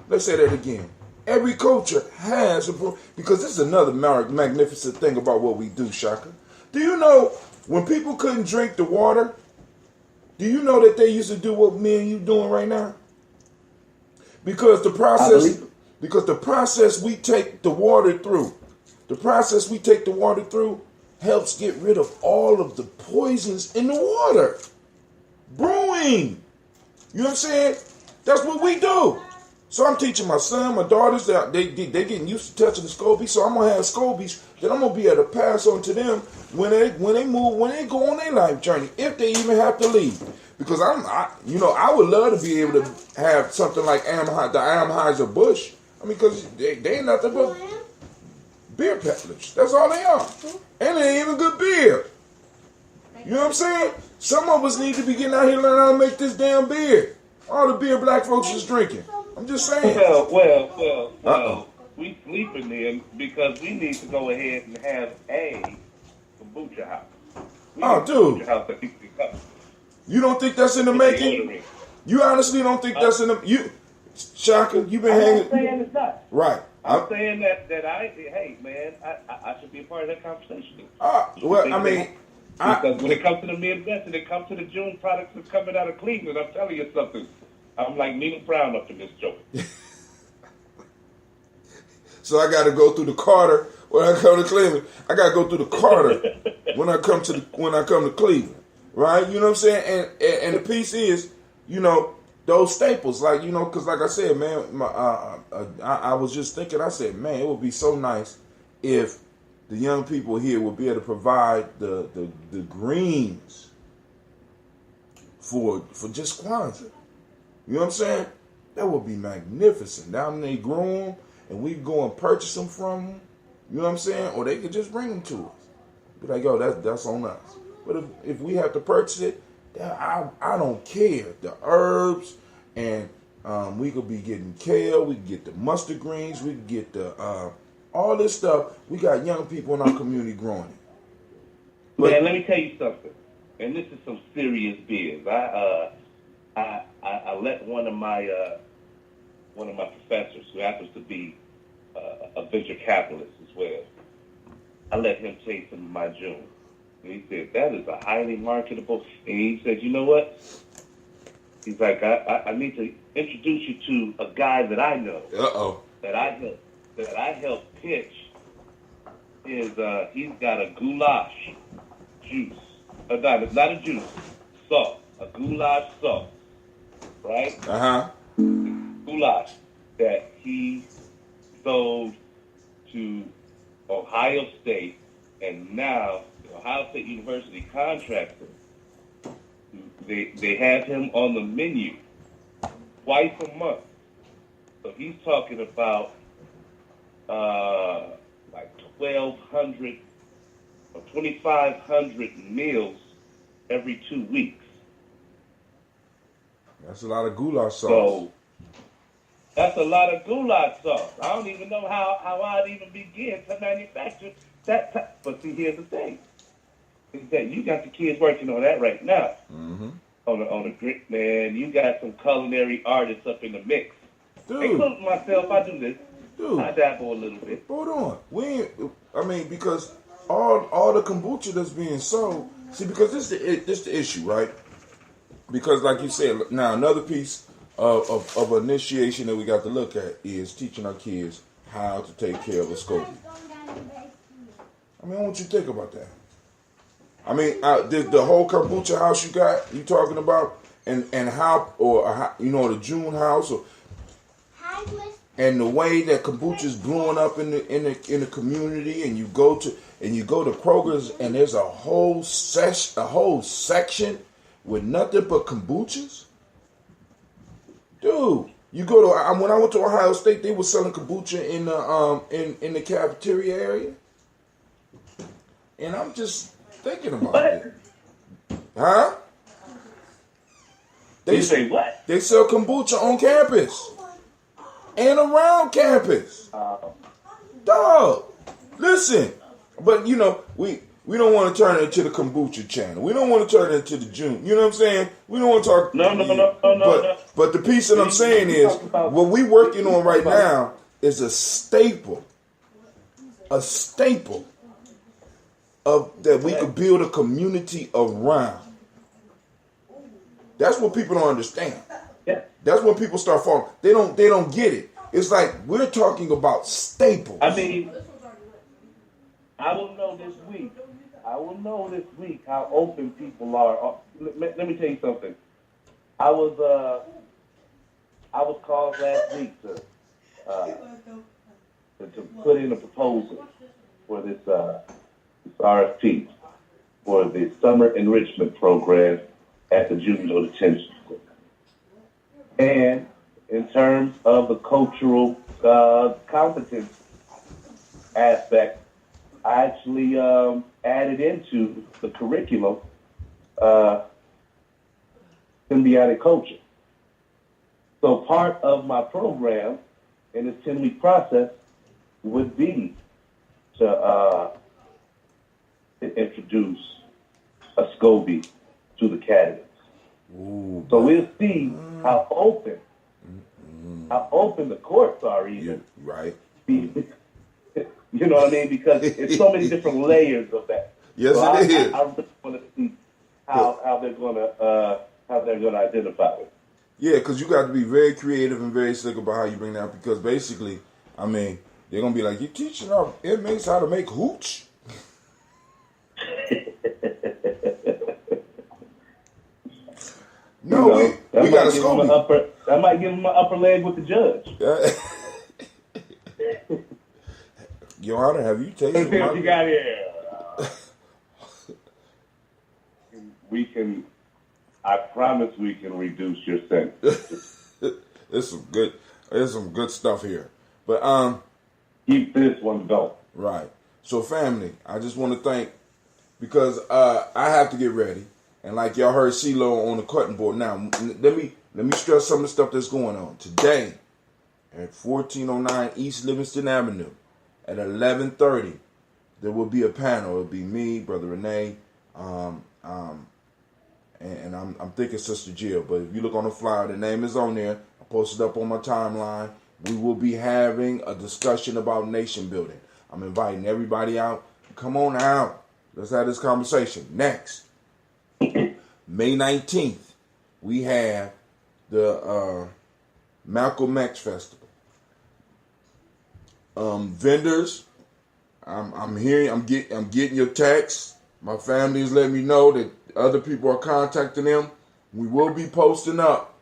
Let's say that again. Every culture has because this is another magnificent thing about what we do, Shaka. Do you know when people couldn't drink the water Do you know that they used to do what me and you doing right now? Because the process we take the water through, helps get rid of all of the poisons in the water. Brewing. You know what I'm saying? That's what we do. So I'm teaching my son, my daughters, that they getting used to touching the scobies. So I'm gonna have scobies that I'm gonna be able to pass on to them when they go on their life journey, if they even have to leave. Because I would love to be able to have something like the Anheuser Busch. I mean, because they ain't nothing but beer peddlers. That's all they are, and they ain't even good beer. You know what I'm saying? Some of us need to be getting out here learning how to make this damn beer. All the beer black folks is drinking. I'm just saying. Well, we sleeping then because we need to go ahead and have a kombucha house. Dude. Kombucha house that people can come. You don't think that's in the making? You honestly don't think that's in the... Shaka, you been hanging... I'm saying it's not. Right. I'm saying that hey, man, I should be a part of that conversation. Because when it comes to the Midwest and it comes to the June products that's coming out of Cleveland, I'm telling you something. I'm like Nina Brown up in this joke. So I got to go through the Carter when I come to Cleveland. I got to go through the Carter when I come to Cleveland, right? You know what I'm saying? And the piece is, those staples, like because like I said, man, I was just thinking. I said, man, it would be so nice if the young people here would be able to provide the greens for just Kwanzaa. You know what I'm saying? That would be magnificent. Down there, they grow them, and we go and purchase them from them. You know what I'm saying? Or they could just bring them to us. Be like, yo, that's on us. But if we have to purchase it, I don't care. The herbs, and we could be getting kale, we could get the mustard greens, we could get the all this stuff. We got young people in our community growing it. But, man, let me tell you something. And this is some serious biz. I let one of my professors, who happens to be a venture capitalist as well, I let him taste some of my June. And he said, that is a highly marketable. And he said, you know what? He's like, I need to introduce you to a guy that I know. That I helped pitch. He's got a goulash juice. Not a juice. Sauce. A goulash sauce. Right? Goulash that he sold to Ohio State, and now the Ohio State University contracts him. They have him on the menu twice a month. So he's talking about like 1,200 or 2,500 meals every 2 weeks. That's a lot of goulash sauce. So that's a lot of goulash sauce. I don't even know how I'd even begin to manufacture that. But see, here's the thing: is that you got the kids working on that right now. Mm-hmm. On the grit, man. You got some culinary artists up in the mix. Dude. Including myself, I do this. Dude. I dabble a little bit. Hold on. Because all the kombucha that's being sold. See, because this the issue, right? Because like you said, now another piece of initiation that we got to look at is teaching our kids how to take care of a SCOBY. I want you to think about that. The whole kombucha house you talking about, and how, or the June house, and the way that kombucha is blowing up in the community, and you go to Kroger's, and there's a whole section with nothing but kombuchas. Dude, you go to when I went to Ohio State, they were selling kombucha in the cafeteria area, and I'm just thinking about it. Huh? You say what? They sell kombucha on campus and around campus. Dog, listen, but we don't want to turn it into the kombucha channel. We don't want to turn it into the June. You know what I'm saying? We don't want to talk. No. But the piece that I'm saying is what we working on right now is a staple of that we could build a community around. That's what people don't understand. Yeah. That's when people start falling. They don't get it. It's like we're talking about staples. I mean, I will know this week. How open people are. Let me tell you something. I was called last week to put in a proposal for this RFP for the summer enrichment program at the juvenile detention center. And in terms of the cultural competence aspect, I actually added into the curriculum symbiotic culture. So part of my program in this 10-week process would be to introduce a SCOBY to the candidates. Ooh, so we'll see how open the courts are even. Yeah, right. You know what I mean? Because it's so many different layers of that. Yes, so it is. I just want to see how they're going to identify it. Yeah, because you got to be very creative and very slick about how you bring that. Because basically, I mean, they're gonna be like, "You're teaching our inmates how to make hooch." No, we got a SCOBY. I might give him an upper leg with the judge. Your Honor, have you taken? Let's see what you got here. We can. I promise we can reduce your sentence. There's some good stuff here. But keep this one going. Right. So family, I just want to thank, because I have to get ready. And like y'all heard CeeLo on the cutting board. Now, let me stress some of the stuff that's going on. Today, at 1409 East Livingston Avenue, at 11:30, there will be a panel. It'll be me, Brother Renee, and I'm thinking Sister Jill. But if you look on the flyer, the name is on there. I posted up on my timeline. We will be having a discussion about nation building. I'm inviting everybody out. Come on out. Let's have this conversation. Next, May 19th, we have the Malcolm X Festival. Vendors, I'm hearing, I'm getting your texts. My family is letting me know that other people are contacting them. We will be posting up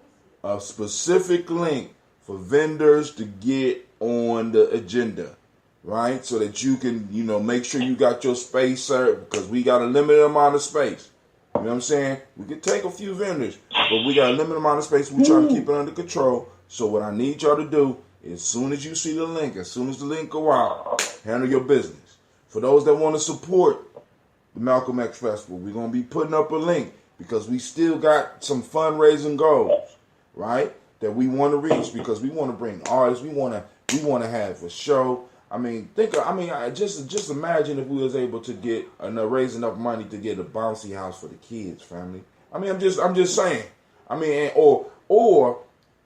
a specific link for vendors to get on the agenda, right? So that you can, make sure you got your space served, because we got a limited amount of space. You know what I'm saying? We could take a few vendors, but we got a limited amount of space. We're trying to keep it under control. So what I need y'all to do, as soon as you see the link, as soon as the link go out, handle your business. For those that want to support the Malcolm X Festival, we're going to be putting up a link, because we still got some fundraising goals, right, that we want to reach, because we want to bring artists. We want to have a show. I mean, just imagine if we was able to get raise enough money to get a bouncy house for the kids, family. I mean, I'm just saying. I mean, or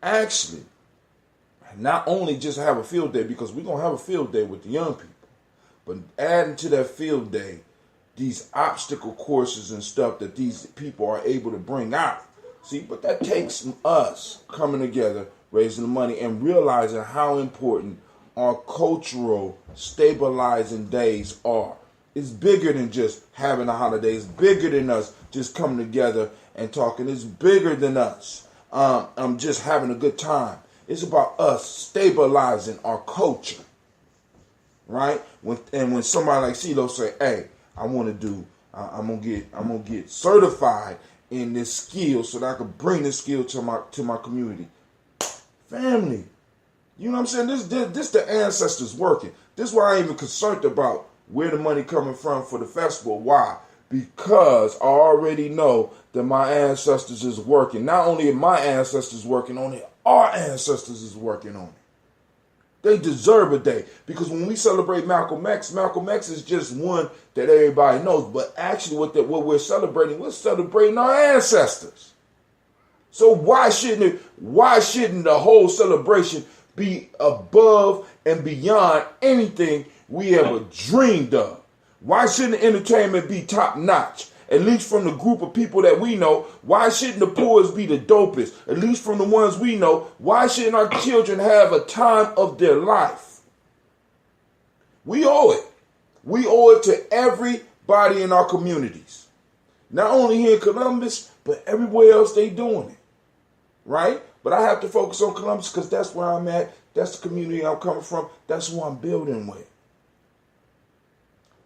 actually, not only just have a field day, because we're gonna have a field day with the young people, but adding to that field day these obstacle courses and stuff that these people are able to bring out. See, but that takes us coming together, raising the money, and realizing how important our cultural stabilizing days are. It's bigger than just having a holiday. It's bigger than us just coming together and talking. It's bigger than us just having a good time. It's about us stabilizing our culture, right? When somebody like CeeLo say, "Hey, I'm gonna get certified in this skill so that I can bring this skill to my community," family. You know what I'm saying? This the ancestors working. This is why I ain't even concerned about where the money coming from for the festival. Why? Because I already know that my ancestors is working. Not only are my ancestors working on it, our ancestors is working on it. They deserve a day. Because when we celebrate Malcolm X is just one that everybody knows. But actually what we're celebrating our ancestors. So why shouldn't the whole celebration be above and beyond anything we ever dreamed of? Why shouldn't entertainment be top notch at least from the group of people that we know, why shouldn't the poorest be the dopest? At least from the ones we know, why shouldn't our children have a time of their life? We owe it. We owe it to everybody in our communities. Not only here in Columbus, but everywhere else they doing it. Right? But I have to focus on Columbus because that's where I'm at. That's the community I'm coming from. That's who I'm building with.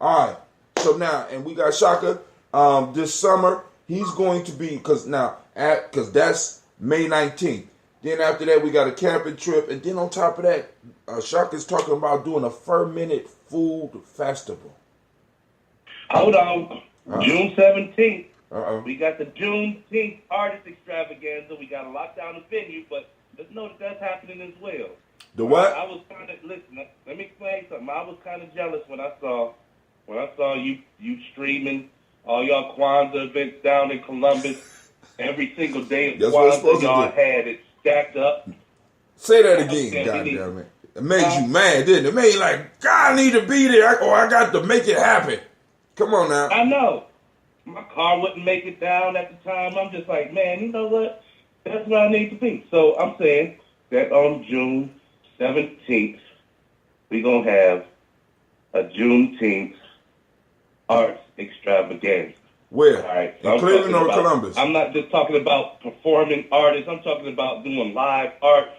All right. So now, and we got Shaka this summer. He's going to be, because that's May 19th. Then after that, we got a camping trip. And then on top of that, Shaka's talking about doing a fermented food festival. Hold on. June 17th. Uh-oh. We got the Juneteenth artist extravaganza. We got to lock down the venue, but let's know that that's happening as well. The what? I was kind of, listen, let me explain something. I was kind of jealous when I saw you streaming all y'all Kwanzaa events down in Columbus every single day of Kwanzaa. Y'all had it stacked up. Say that again, goddamn it. It made you mad, didn't it? It made you like, God, I need to be there, or I got to make it happen. Come on now. I know. My car wouldn't make it down at the time. I'm just like, man, you know what? That's where I need to be. So I'm saying that on June 17th, we're going to have a Juneteenth arts extravaganza. Where? All right. So in Cleveland or Columbus? I'm not just talking about performing artists. I'm talking about doing live art.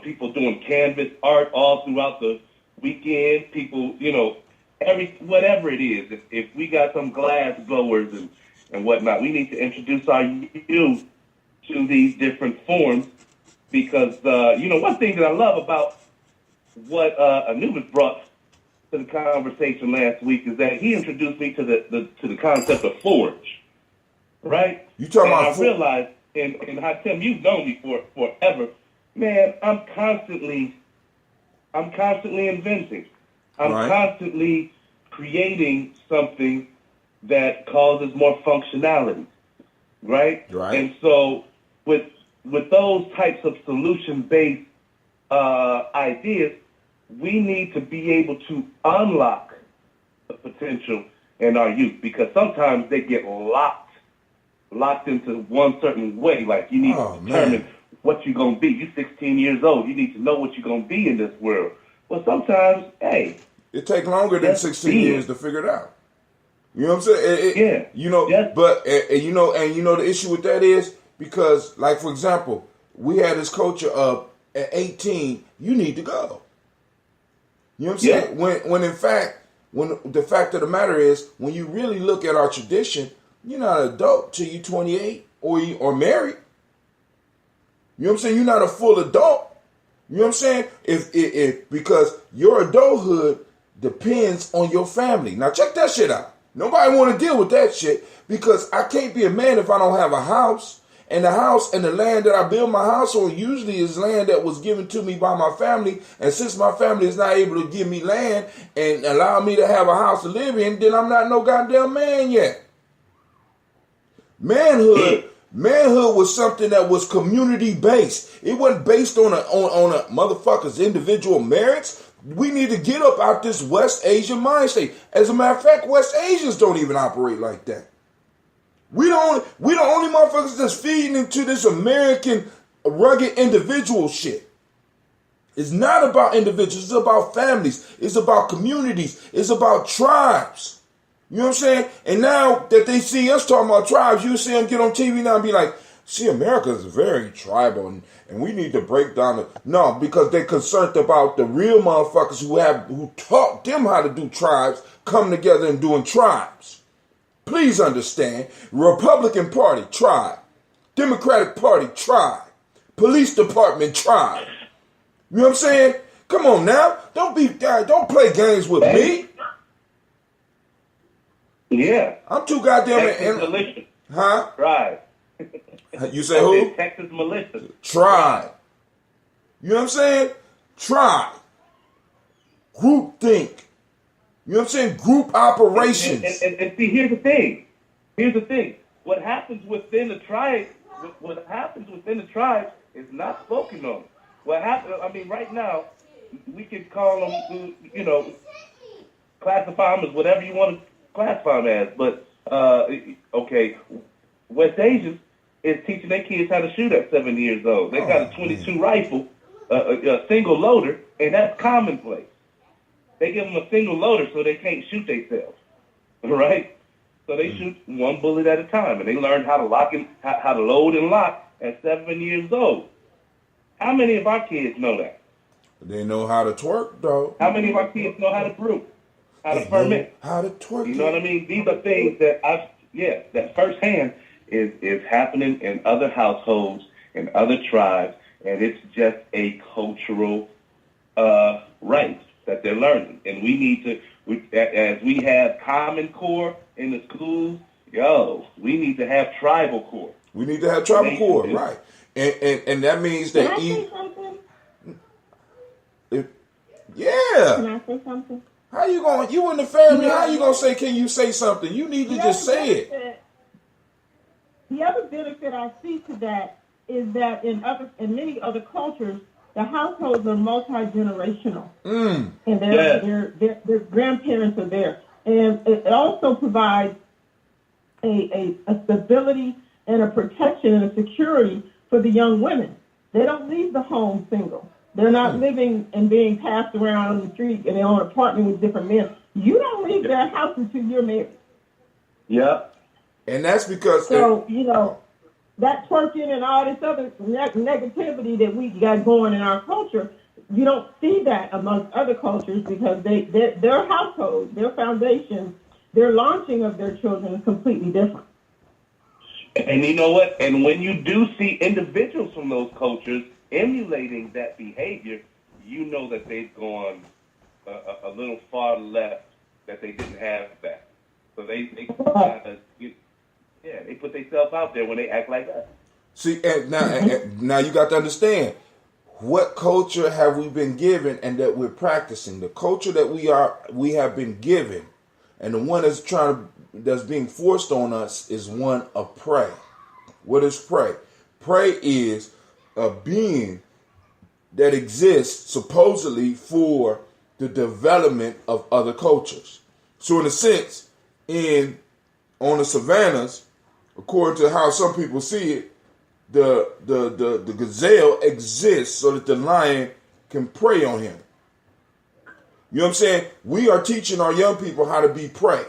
People doing canvas art all throughout the weekend. People, whatever it is. If we got some glass blowers and whatnot, we need to introduce our youth to these different forms because, one thing that I love about what Anubis brought to the conversation last week is that he introduced me to the concept of forge, right? You talking and about I realized, and Hatem, you've known me forever, man. I'm constantly inventing. I'm constantly creating something that causes more functionality, right? Right. And so with those types of solution-based ideas, we need to be able to unlock the potential in our youth because sometimes they get locked into one certain way. Like you need to determine what you're going to be. You're 16 years old. You need to know what you're going to be in this world. Well, sometimes, hey. It takes longer than 16 years to figure it out. You know what I'm saying? Yeah. But the issue with that is because, like, for example, we had this culture of at 18, you need to go. You know what I'm saying? When in fact, when the fact of the matter is, when you really look at our tradition, you're not an adult till you're 28 or married. You know what I'm saying? You're not a full adult. You know what I'm saying? If because your adulthood depends on your family. Now check that shit out. Nobody want to deal with that shit because I can't be a man if I don't have a house. And the house and the land that I build my house on usually is land that was given to me by my family. And since my family is not able to give me land and allow me to have a house to live in, then I'm not no goddamn man yet. Manhood was something that was community based. It wasn't based on a motherfucker's individual merits. We need to get up out this West Asian mind state. As a matter of fact, West Asians don't even operate like that. We the only motherfuckers that's feeding into this American rugged individual shit. It's not about individuals. It's about families. It's about communities. It's about tribes. You know what I'm saying? And now that they see us talking about tribes, you see them get on TV now and be like, see, America is very tribal and we need to break down the... No, because they're concerned about the real motherfuckers who taught them how to do tribes coming together and doing tribes. Please understand, Republican Party, tribe. Democratic Party, tribe. Police Department, tribe. You know what I'm saying? Come on now. Don't play games with me. Yeah. I'm too goddamn... Texas militia. Huh? Tribe. You say who? Texas militia. Tribe. You know what I'm saying? Tribe. Group think. You know what I'm saying? Group operations. And see, here's the thing. What happens within the tribe is not spoken on. What happens, right now, we can call them, classify them as whatever you want to classify them as. But Okay, West Asians is teaching their kids how to shoot at 7 years old. They got a 22 rifle, a single loader, and that's commonplace. They give them a single loader so they can't shoot themselves, right? So they shoot one bullet at a time, and they learn how to how to load and lock at 7 years old. How many of our kids know that? They know how to twerk, though. How many of our kids know how to brew, how to ferment? How to twerk. You know what I mean? These are things that that firsthand is happening in other households, in other tribes, and it's just a cultural right that they're learning. And we need to, as we have Common Core in the schools, we need to have Tribal Core. We need to have Tribal Core, right? And that means that. Can I say something? Yeah. Can I say something? How you going? You in the family? How you gonna say? Can you say something? You need to just say it. The other benefit I see to that is that in many other cultures, the households are multi-generational, and their grandparents are there, and it also provides a stability and a protection and a security for the young women. They don't leave the home single. They're not living and being passed around on the street in their own apartment with different men. You don't leave their house until you're married. Yeah. And that's because... So, that twerking and all this other negativity that we got going in our culture, you don't see that amongst other cultures because their households, their foundation, their launching of their children is completely different. And you know what? And when you do see individuals from those cultures emulating that behavior, you know that they've gone a little far left, that they didn't have that. So they put themselves out there when they act like that. See, now you got to understand, what culture have we been given and that we're practicing? The culture that we have been given, and the one that's being forced on us is one of prey. What is prey? Prey is a being that exists supposedly for the development of other cultures. So in a sense, on the savannas, according to how some people see it, the gazelle exists so that the lion can prey on him. You know what I'm saying? We are teaching our young people how to be prey.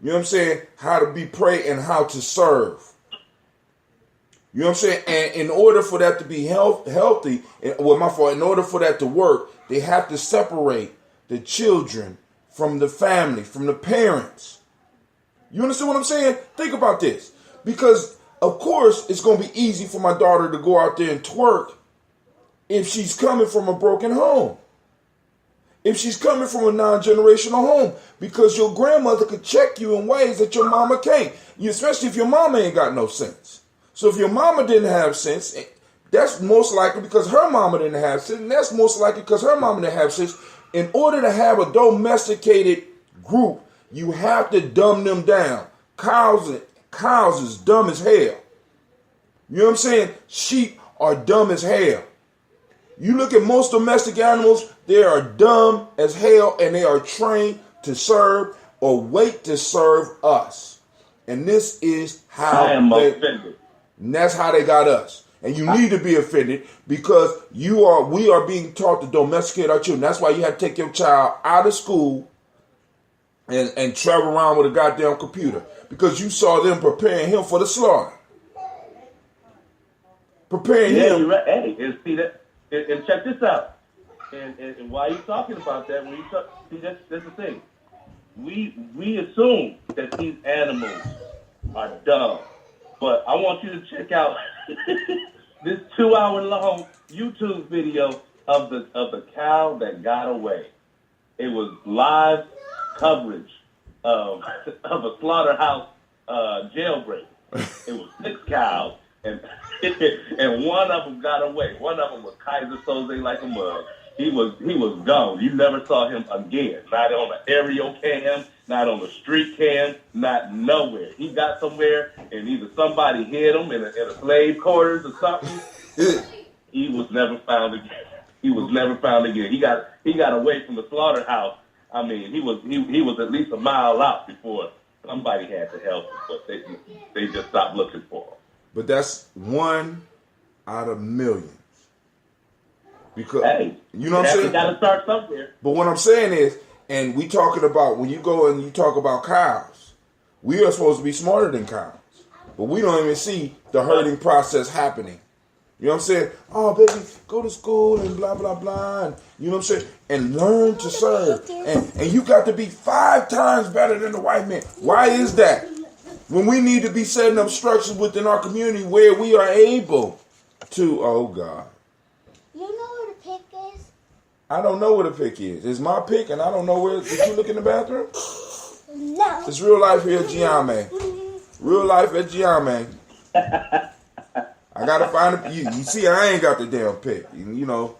You know what I'm saying? How to be prey and how to serve. You know what I'm saying? And in order for that to be healthy, in order for that to work, they have to separate the children from the family, from the parents. You understand what I'm saying? Think about this. Because, of course, it's going to be easy for my daughter to go out there and twerk if she's coming from a broken home. If she's coming from a non-generational home. Because your grandmother could check you in ways that your mama can't. Especially if your mama ain't got no sense. So if your mama didn't have sense, that's most likely because her mama didn't have sense. And that's most likely because her mama didn't have sense. In order to have a domesticated group, you have to dumb them down. Cows is dumb as hell. You know what I'm saying? Sheep are dumb as hell. You look at most domestic animals, they are dumb as hell and they are trained to serve or wait to serve us. And this is how I am offended. And that's how they got us. And you need to be offended because we are being taught to domesticate our children. That's why you have to take your child out of school and travel around with a goddamn computer. Because you saw them preparing him for the slaughter. Preparing him. You're right. Hey, and see that, and check this out. And why are you talking about that? When you see, that's the thing. We assume that these animals are dumb. But I want you to check out this 2-hour-long YouTube video of the cow that got away. It was live coverage of a slaughterhouse jailbreak. It was 6 cows, and one of them got away. One of them was Kaiser Soze like a mug. He was gone. You never saw him again. Not on the aerial cam, not on the street cam, not nowhere. He got somewhere, and either somebody hid him in a slave quarters or something. He was never found again. He was never found again. He got away from the slaughterhouse. I mean, he was at least a mile out before somebody had to help them, but they just stopped looking for them. But that's 1 out of millions. Because Hey, you know what I'm saying? You got to start somewhere. But what I'm saying is, and we talking about when you go and you talk about cows, we are supposed to be smarter than cows, but we don't even see the herding process happening. You know what I'm saying? Oh, baby, go to school and blah, blah, blah. And, you know what I'm saying? And learn to serve. And you got to be 5 times better than the white man. Why is that? When we need to be setting up structures within our community where we are able to, oh, God. You know where the pick is? I don't know where the pick is. It's my pick, and I don't know where. Did you look in the bathroom? No. It's real life here at Gye-Nyame. Real life at Gye-Nyame. I gotta find a. You see, I ain't got the damn pick. You know.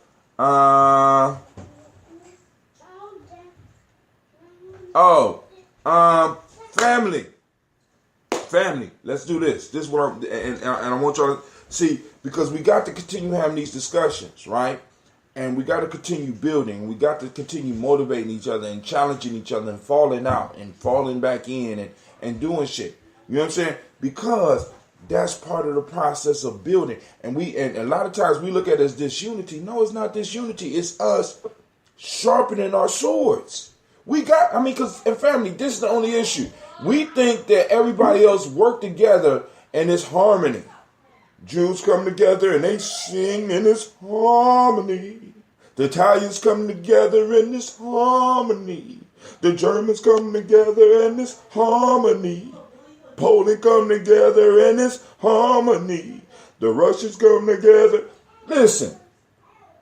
Family. Let's do this. This is what I'm. And I want y'all to see, because we got to continue having these discussions, right? And we got to continue building. We got to continue motivating each other and challenging each other and falling out and falling back in and doing shit. You know what I'm saying? Because that's part of the process of building. And a lot of times we look at it as disunity. No, it's not disunity. It's us sharpening our swords. Because in family, this is the only issue. We think that everybody else work together and it's harmony. Jews come together and they sing in this harmony. The Italians come together in this harmony. The Germans come together in this harmony. Poland come together in this harmony. The Russians come together. Listen,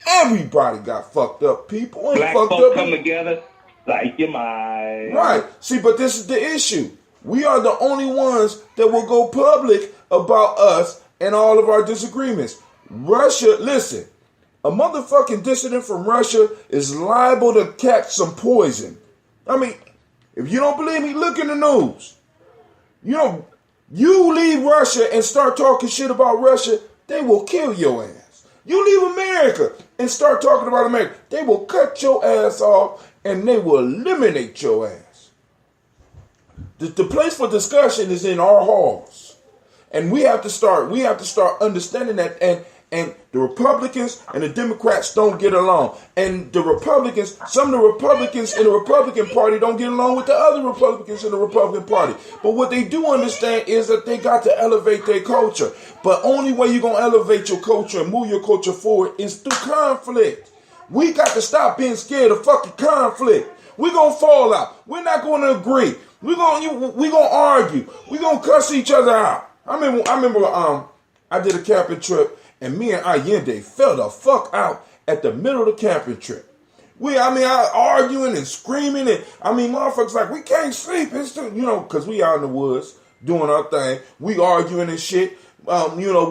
everybody got fucked up people. Black folks come together like your mind. Right. See, but this is the issue. We are the only ones that will go public about us and all of our disagreements. Russia, listen, a motherfucking dissident from Russia is liable to catch some poison. I mean, if you don't believe me, look in the news. You leave Russia and start talking shit about Russia, they will kill your ass. You leave America and start talking about America, they will cut your ass off and they will eliminate your ass. The place for discussion is in our halls. And we have to start understanding that, and the Republicans and the Democrats don't get along. And some of the Republicans in the Republican Party don't get along with the other Republicans in the Republican Party. But what they do understand is that they got to elevate their culture. But only way you're going to elevate your culture and move your culture forward is through conflict. We got to stop being scared of fucking conflict. We're going to fall out. We're not going to agree. We're going to argue. We're going to cuss each other out. I remember I did a camping trip, and me and Allende fell the fuck out at the middle of the camping trip. I arguing and screaming, and motherfuckers like, we can't sleep. It's because we out in the woods doing our thing. We arguing and shit. We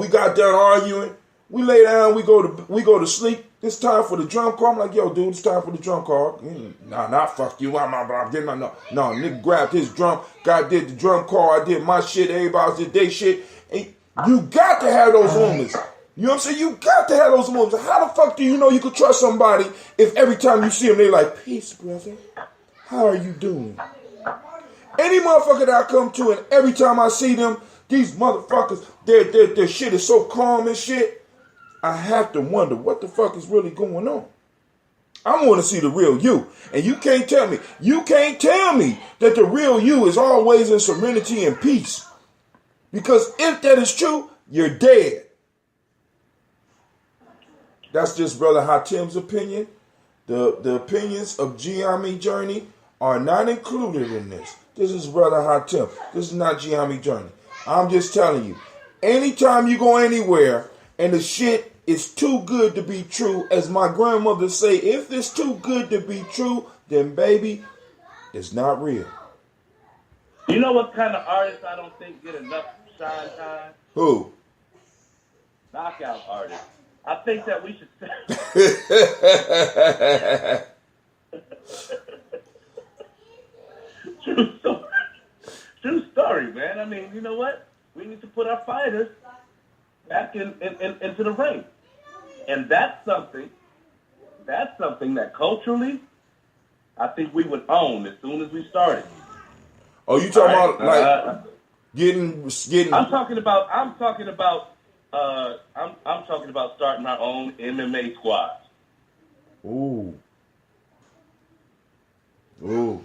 got done arguing. We lay down. We go to sleep. It's time for the drum call. I'm like, yo, dude, it's time for the drum call. Nah, fuck you. I'm getting my no. Nigga grabbed his drum. God did the drum call. I did my shit. Everybody else did their shit. And you got to have those moments. You know what I'm saying? You got to have those moments. How the fuck do you know you could trust somebody if every time you see them, they're like, peace, brother. How are you doing? Any motherfucker that I come to, and every time I see them, these motherfuckers, their shit is so calm and shit, I have to wonder what the fuck is really going on. I want to see the real you. And you can't tell me that the real you is always in serenity and peace. Because if that is true, you're dead. That's just Brother Hatim's opinion. The opinions of Gye-Nyame Journey are not included in this. This is Brother Hatim. This is not Gye-Nyame Journey. I'm just telling you, anytime you go anywhere and the shit is too good to be true, as my grandmother say, if it's too good to be true, then baby, it's not real. You know what kind of artists I don't think get enough shine time? Who? Knockout artists. I think that we should True story, man. I mean, you know what? We need to put our fighters back into the ring. And that's something that culturally, I think we would own as soon as we started. Oh, you talking All about like getting? I'm talking about. I'm talking about starting our own MMA squad. Ooh. But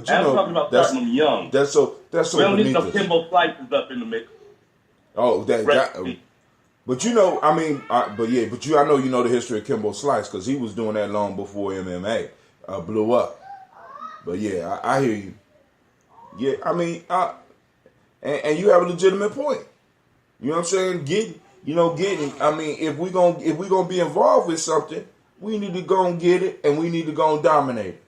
I'm talking about starting them young. That's so We don't need beneath no us. Kimbo slices up in the mix. Oh, but you know, I mean, I know you know the history of Kimbo Slice because he was doing that long before MMA blew up. But yeah, I hear you. Yeah, I mean, and you have a legitimate point. You know what I'm saying? Getting. I mean, if we gonna be involved with something, we need to go and get it, and we need to go and dominate it.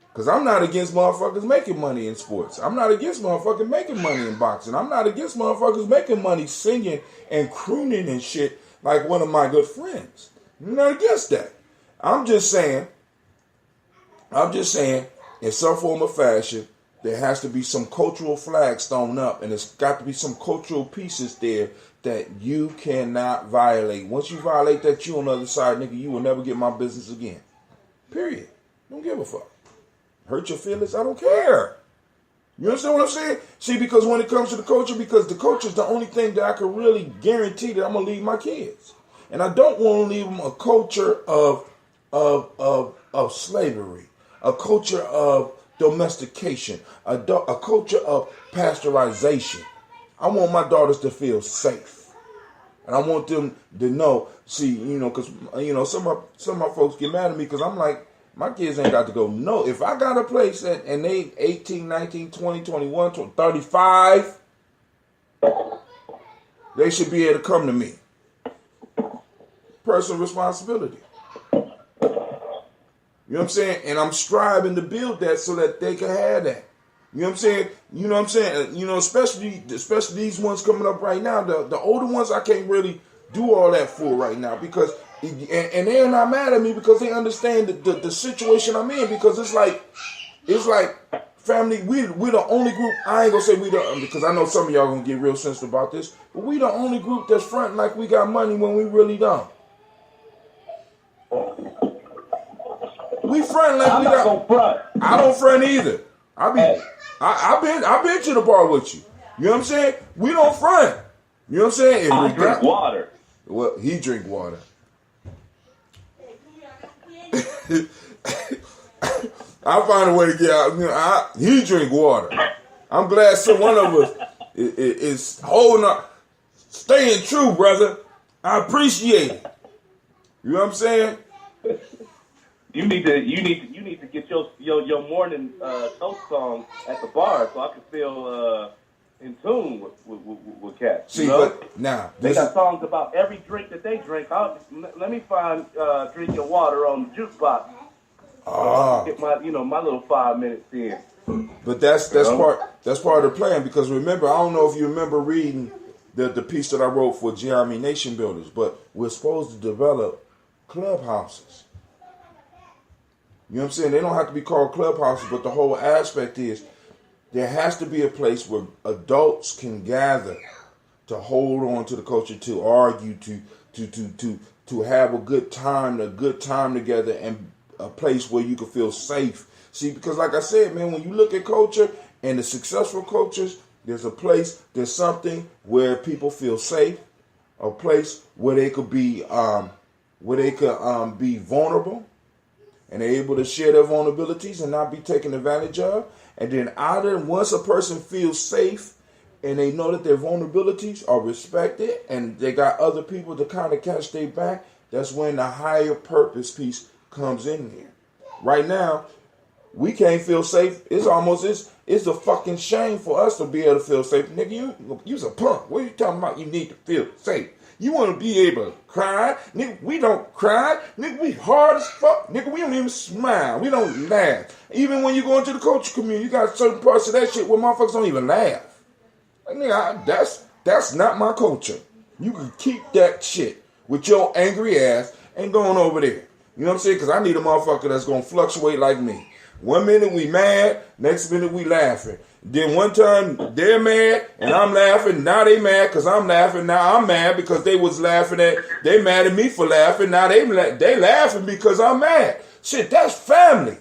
Because I'm not against motherfuckers making money in sports. I'm not against motherfuckers making money in boxing. I'm not against motherfuckers making money singing and crooning and shit like one of my good friends. I'm not against that. I'm just saying, in some form or fashion, there has to be some cultural flags thrown up, and there's got to be some cultural pieces there that you cannot violate. Once you violate that, you on the other side, nigga, you will never get my business again. Period. Don't give a fuck. Hurt your feelings? I don't care. You understand what I'm saying? See, because when it comes to the culture, because the culture is the only thing that I can really guarantee that I'm going to leave my kids. And I don't want to leave them a culture of slavery, a culture of domestication, a culture of pasteurization. I want my daughters to feel safe. And I want them to know, because, some of my folks get mad at me because I'm like, my kids ain't got to go. No, if I got a place and they 18, 19, 20, 21, 35, they should be able to come to me. Personal responsibility. You know what I'm saying? And I'm striving to build that so that they can have that. You know what I'm saying? Especially these ones coming up right now. The older ones I can't really do all that for right now because and they're not mad at me because they understand the situation I'm in because it's like family, we're the only group. I ain't gonna say because I know some of y'all gonna get real sensitive about this, but we the only group that's fronting like we got money when we really don't. We front like we got. Front. I don't front either. I've been to the bar with you. You know what I'm saying? We don't front. You know what I'm saying? I drink water. Well, he drink water. I find a way to get out. He drink water. I'm glad one of us is holding up, staying true, brother. I appreciate it. You know what I'm saying? You need to get your morning toast song at the bar so I can feel in tune with cats. See, but now they got songs about every drink that they drink. Let me find Drink Your Water on the jukebox. Get my little 5 minutes in. But that's part of the plan because remember, I don't know if you remember reading the piece that I wrote for Gye-Nyame Nation Builders, but we're supposed to develop clubhouses. You know what I'm saying? They don't have to be called clubhouses, but the whole aspect is there has to be a place where adults can gather to hold on to the culture, to argue, to have a good time together, and a place where you can feel safe. See, because like I said, man, when you look at culture and the successful cultures, there's something where people feel safe, a place where they could be be vulnerable. And they're able to share their vulnerabilities and not be taken advantage of. And then once a person feels safe and they know that their vulnerabilities are respected and they got other people to kind of catch their back, that's when the higher purpose piece comes in there. Right now, we can't feel safe. It's a fucking shame for us to be able to feel safe. Nigga, you's a punk. What are you talking about? You need to feel safe. You want to be able to cry. Nigga, we don't cry. Nigga, we hard as fuck. Nigga, we don't even smile. We don't laugh. Even when you go into the culture community, you got certain parts of that shit where motherfuckers don't even laugh. Like, nigga, that's not my culture. You can keep that shit with your angry ass and going over there. You know what I'm saying? Because I need a motherfucker that's going to fluctuate like me. 1 minute we mad, next minute we laughing. Then one time they're mad and I'm laughing. Now they mad because I'm laughing. Now I'm mad because they was laughing they mad at me for laughing. Now they laughing because I'm mad. Shit, that's family.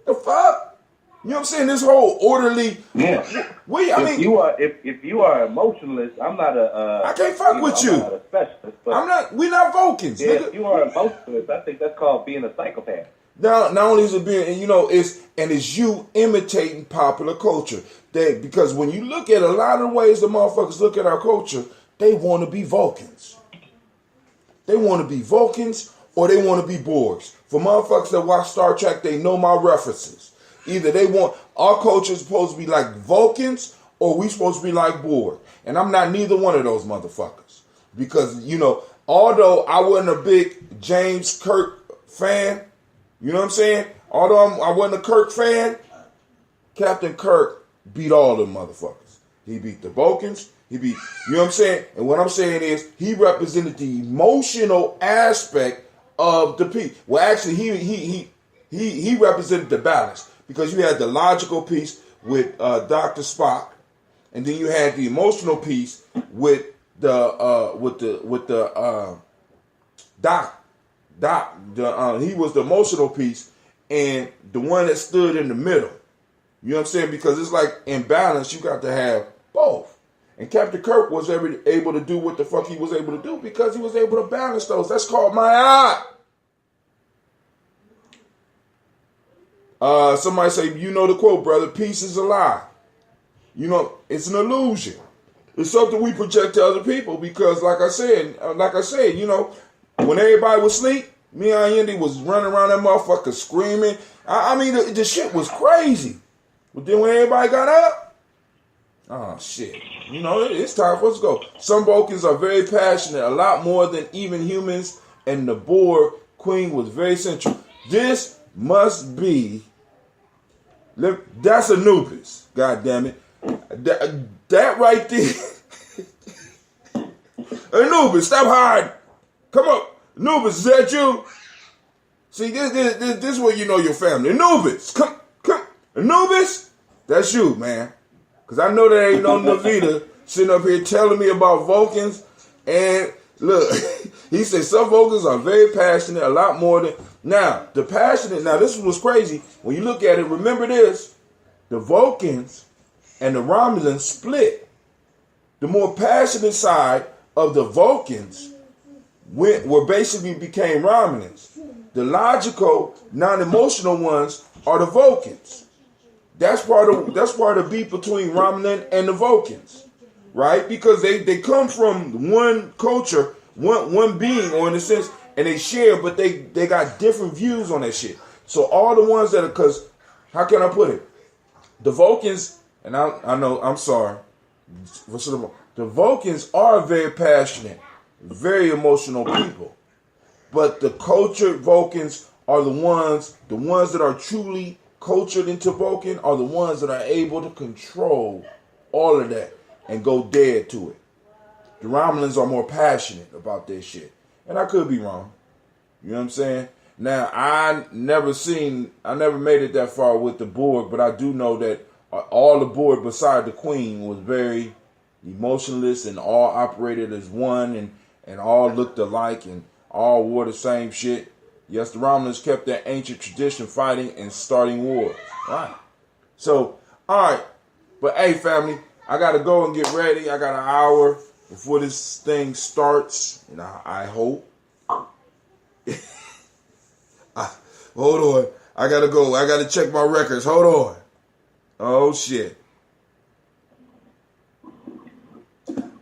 The fuck? You know what I'm saying? This whole orderly. Yeah. If you are emotionalist, I'm not a. I can't fuck with you. I'm not a specialist, but We're not Vulcans. Yeah, if you are emotionalist, I think that's called being a psychopath. Now, not only is it being, it's you imitating popular culture. Because when you look at a lot of the ways the motherfuckers look at our culture, they want to be Vulcans. They want to be Vulcans or they want to be Borgs. For motherfuckers that watch Star Trek, they know my references. Either they want, our culture is supposed to be like Vulcans or we supposed to be like Borg. And I'm not neither one of those motherfuckers. Because, although I wasn't a big James Kirk fan, you know what I'm saying? Although I wasn't a Kirk fan, Captain Kirk beat all them motherfuckers. He beat the Vulcans. He beat, you know what I'm saying? And what I'm saying is he represented the emotional aspect of the piece. Well, actually, he represented the balance. Because you had the logical piece with Dr. Spock, and then you had the emotional piece with the Doc. He was the emotional piece, and the one that stood in the middle. You know what I'm saying? Because it's like in balance, you got to have both. And Captain Kirk was able to do what the fuck he was able to do because he was able to balance those. That's called my eye. Somebody say, the quote, brother, peace is a lie. It's an illusion. It's something we project to other people because, like I said, when everybody was asleep, me and Indy was running around that motherfucker screaming. I mean, the shit was crazy. But then when everybody got up, oh, shit. It's time for us to go. Some Vulcans are very passionate, a lot more than even humans, and the Borg Queen was very central. This must be... That's Anubis, God damn it. That right there. Anubis, stop hiding. Come on. Anubis, is that you? See, this is where you know your family. Anubis, come. Anubis, that's you, man. Because I know there ain't no Navita sitting up here telling me about Vulcans. And look, he said some Vulcans are very passionate, a lot more than... Now, this was crazy. When you look at it, remember this. The Vulcans and the Romulans split. The more passionate side of the Vulcans basically became Romulans. The logical, non-emotional ones are the Vulcans. That's part of the beef between Romulan and the Vulcans, right? Because they come from one culture, one being, or in a sense, and they share, but they got different views on that shit. So all the ones that are, because how can I put it? The Vulcans, and I know, I'm sorry, the Vulcans are very passionate, very emotional people. But the cultured Vulcans are the ones that are truly cultured into Vulcan are the ones that are able to control all of that and go dead to it. The Romulans are more passionate about their shit. And I could be wrong. You know what I'm saying? Now, I never made it that far with the Borg, but I do know that all the Borg beside the Queen was very emotionless and all operated as one and all looked alike and all wore the same shit. Yes, the Romulans kept that ancient tradition, fighting and starting war. Right. So, all right. But hey, family, I got to go and get ready. I got an hour before this thing starts, and I hope. Hold on. I got to go. I got to check my records. Hold on. Oh, shit.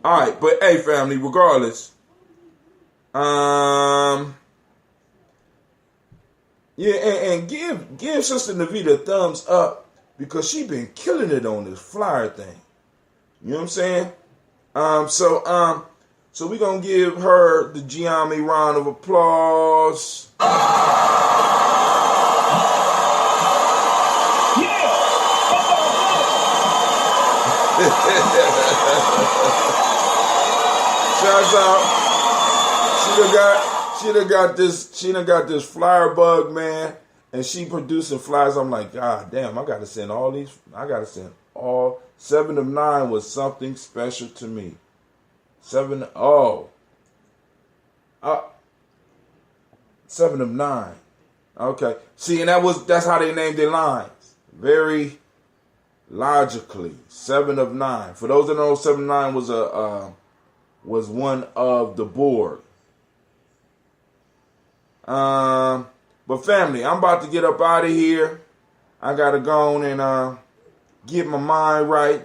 All right. But hey, family, regardless. Yeah, and give Sister Navita a thumbs up because she been killing it on this flyer thing. You know what I'm saying? So we're gonna give her the Gye-Nyame round of applause. Shouts out. She done got this flyer bug, man, and she producing flyers. I'm like, God damn, I gotta send all 7 of 9 was something special to me. 7 of 9. Okay. See, and that's how they named their lines. very logically. 7 of 9. For those that know, 7 of 9 was one of the board. But family, I'm about to get up out of here. I gotta go on and get my mind right.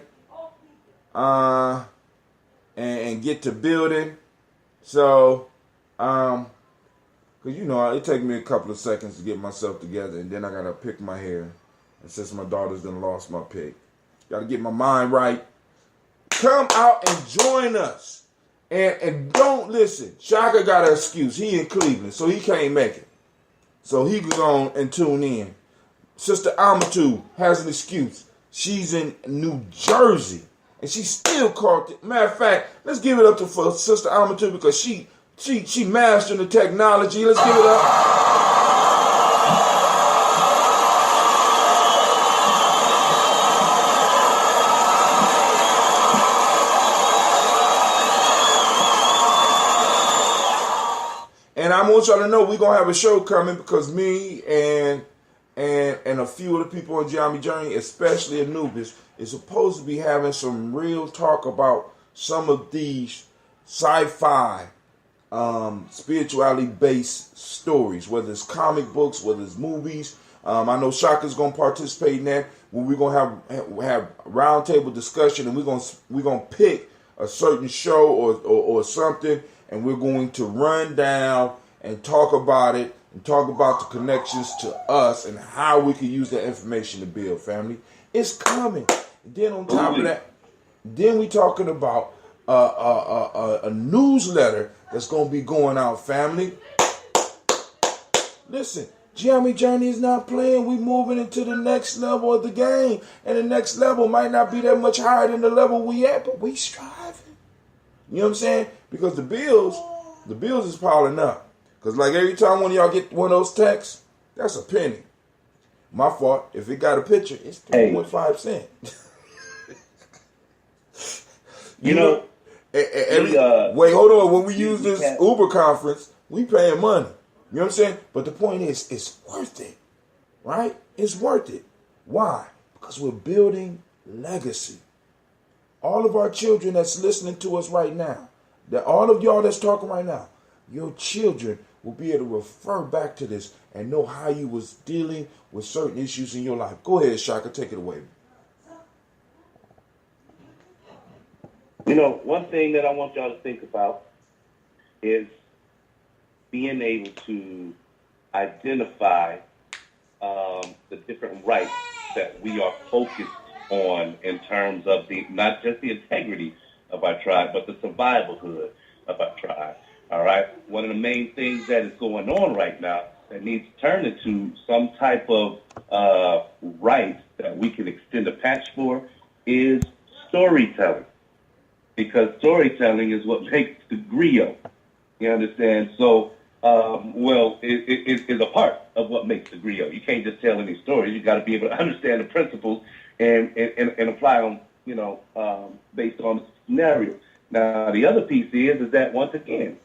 And get to building. So, because it takes me a couple of seconds to get myself together, and then I gotta pick my hair. And since my daughter's done lost my pick, gotta get my mind right. Come out and join us. And don't listen. Shaka got an excuse. He in Cleveland, so he can't make it. So he goes on and tune in. Sister Amatu has an excuse. She's in New Jersey. And she still caught it. Matter of fact, let's give it up to for Sister Amatu because she mastered the technology. Let's give it up. And I want y'all to know we're gonna have a show coming because me and a few of the people on Gye-Nyame Journey, especially Anubis, is supposed to be having some real talk about some of these sci-fi, spirituality-based stories, whether it's comic books, whether it's movies. I know Shaka's gonna participate in that. When we're gonna have roundtable discussion, and we're gonna pick a certain show or something, and we're going to run down and talk about it and talk about the connections to us and how we can use that information to build family. It's coming. And then on top of that, then we talking about a newsletter that's going to be going out, family. Listen, Gye-Nyame Journey is not playing. We moving into the next level of the game. And the next level might not be that much higher than the level we at, but we striving. You know what I'm saying? Because the bills is piling up. Because like every time one of y'all get one of those texts, that's a penny. My fault. If it got a picture, it's 3.5 cents. Wait, hold on. When we use this Uber conference, we paying money. You know what I'm saying? But the point is, it's worth it. Right? It's worth it. Why? Because we're building legacy. All of our children that's listening to us right now, all of y'all that's talking right now, your children will be able to refer back to this and know how you was dealing with certain issues in your life. Go ahead, Shaka, take it away. One thing that I want y'all to think about is being able to identify the different rights that we are focused on in terms of not just the integrity of our tribe, but the survivalhood of our tribe. All right. One of the main things that is going on right now that needs to turn into some type of right that we can extend a patch for is storytelling, because storytelling is what makes the griot. You understand? So, it is a part of what makes the griot. You can't just tell any stories. You got to be able to understand the principles and apply them, based on the scenario. Now, the other piece is that once again,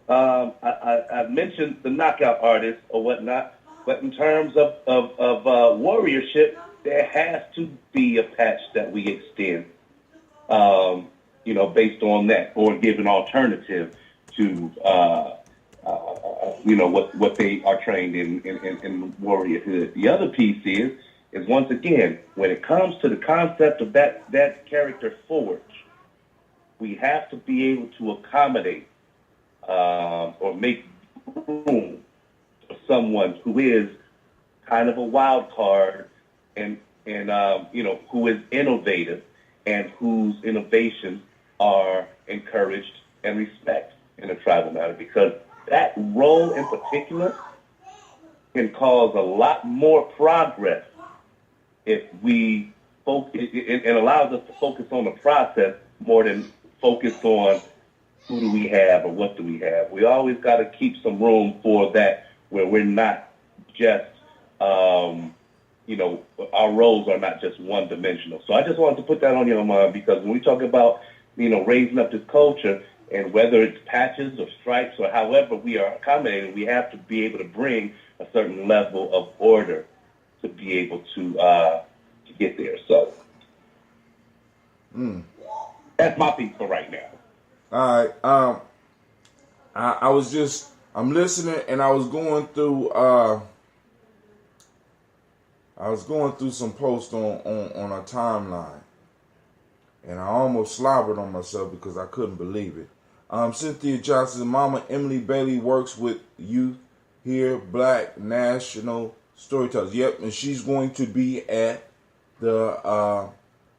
I mentioned the knockout artists or whatnot, but in terms of warriorship, there has to be a patch that we extend, based on that, or give an alternative to, what they are trained in warriorhood. The other piece is once again, when it comes to the concept of that character forge, we have to be able to accommodate or make room for someone who is kind of a wild card and who is innovative and whose innovations are encouraged and respected in a tribal matter, because that role in particular can cause a lot more progress if we focus. It allows us to focus on the process more than focus on who do we have or what do we have. We always got to keep some room for that, where we're not just, our roles are not just one-dimensional. So I just wanted to put that on your mind, because when we talk about, raising up this culture, and whether it's patches or stripes or however we are accommodating, we have to be able to bring a certain level of order to be able to get there. So that's my piece for right now. All right. I'm listening, and I was going through some posts on our timeline, and I almost slobbered on myself because I couldn't believe it. Cynthia Johnson's mama, Emily Bailey, works with youth here, Black National Storytellers. Yep, and she's going to be at the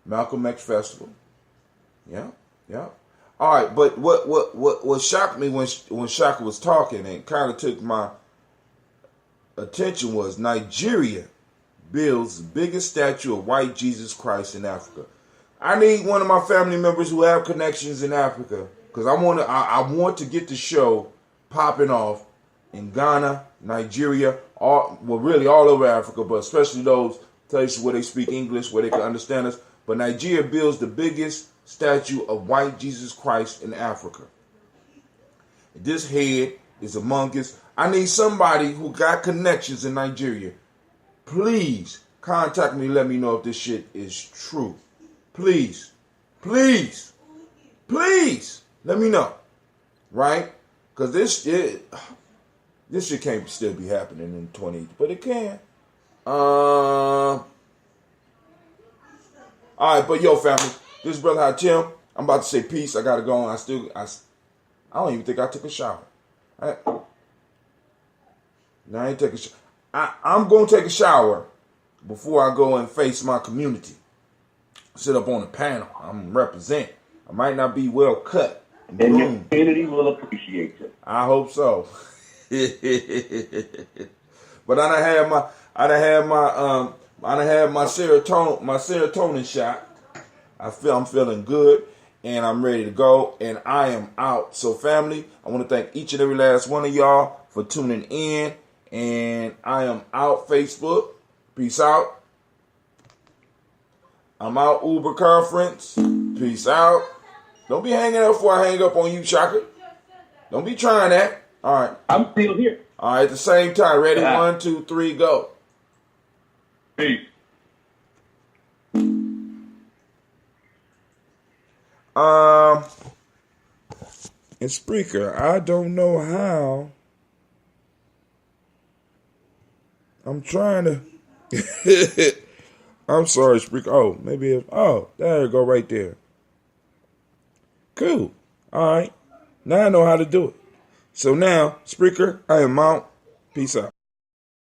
Malcolm X Festival. Yeah. All right, but what shocked me when Shaka was talking and kind of took my attention was Nigeria builds the biggest statue of white Jesus Christ in Africa. I need one of my family members who have connections in Africa because I want to get the show popping off in Ghana, Nigeria, really all over Africa, but especially those places where they speak English, where they can understand us. But Nigeria builds the biggest statue of white Jesus Christ in Africa. This head is among us. I need somebody who got connections in Nigeria. Please contact me. Let me know if this shit is true. Please. Let me know. Right? Because this shit can't still be happening in 20, but it can. All right, but yo, family, this is Brother Hatim. I'm about to say peace. I gotta go on. I don't even think I took a shower. I ain't take a shower. I'm gonna take a shower before I go and face my community. Sit up on the panel. I'm represent. I might not be well cut. And your community will appreciate you. I hope so. But I done had my serotonin shot. I'm feeling good, and I'm ready to go, and I am out. So family, I want to thank each and every last one of y'all for tuning in, and I am out. Facebook, peace out. I'm out. Uber Conference, peace out. Don't be hanging up before I hang up on you, Shaka. Don't be trying that. All right. I'm still here. All right, at the same time. Ready? 1, 2, 3, go. Peace. And Spreaker, I don't know how. I'm trying to. I'm sorry, Spreaker. Oh, maybe there you go, right there. Cool. All right. Now I know how to do it. So now, Spreaker, I am out. Peace out.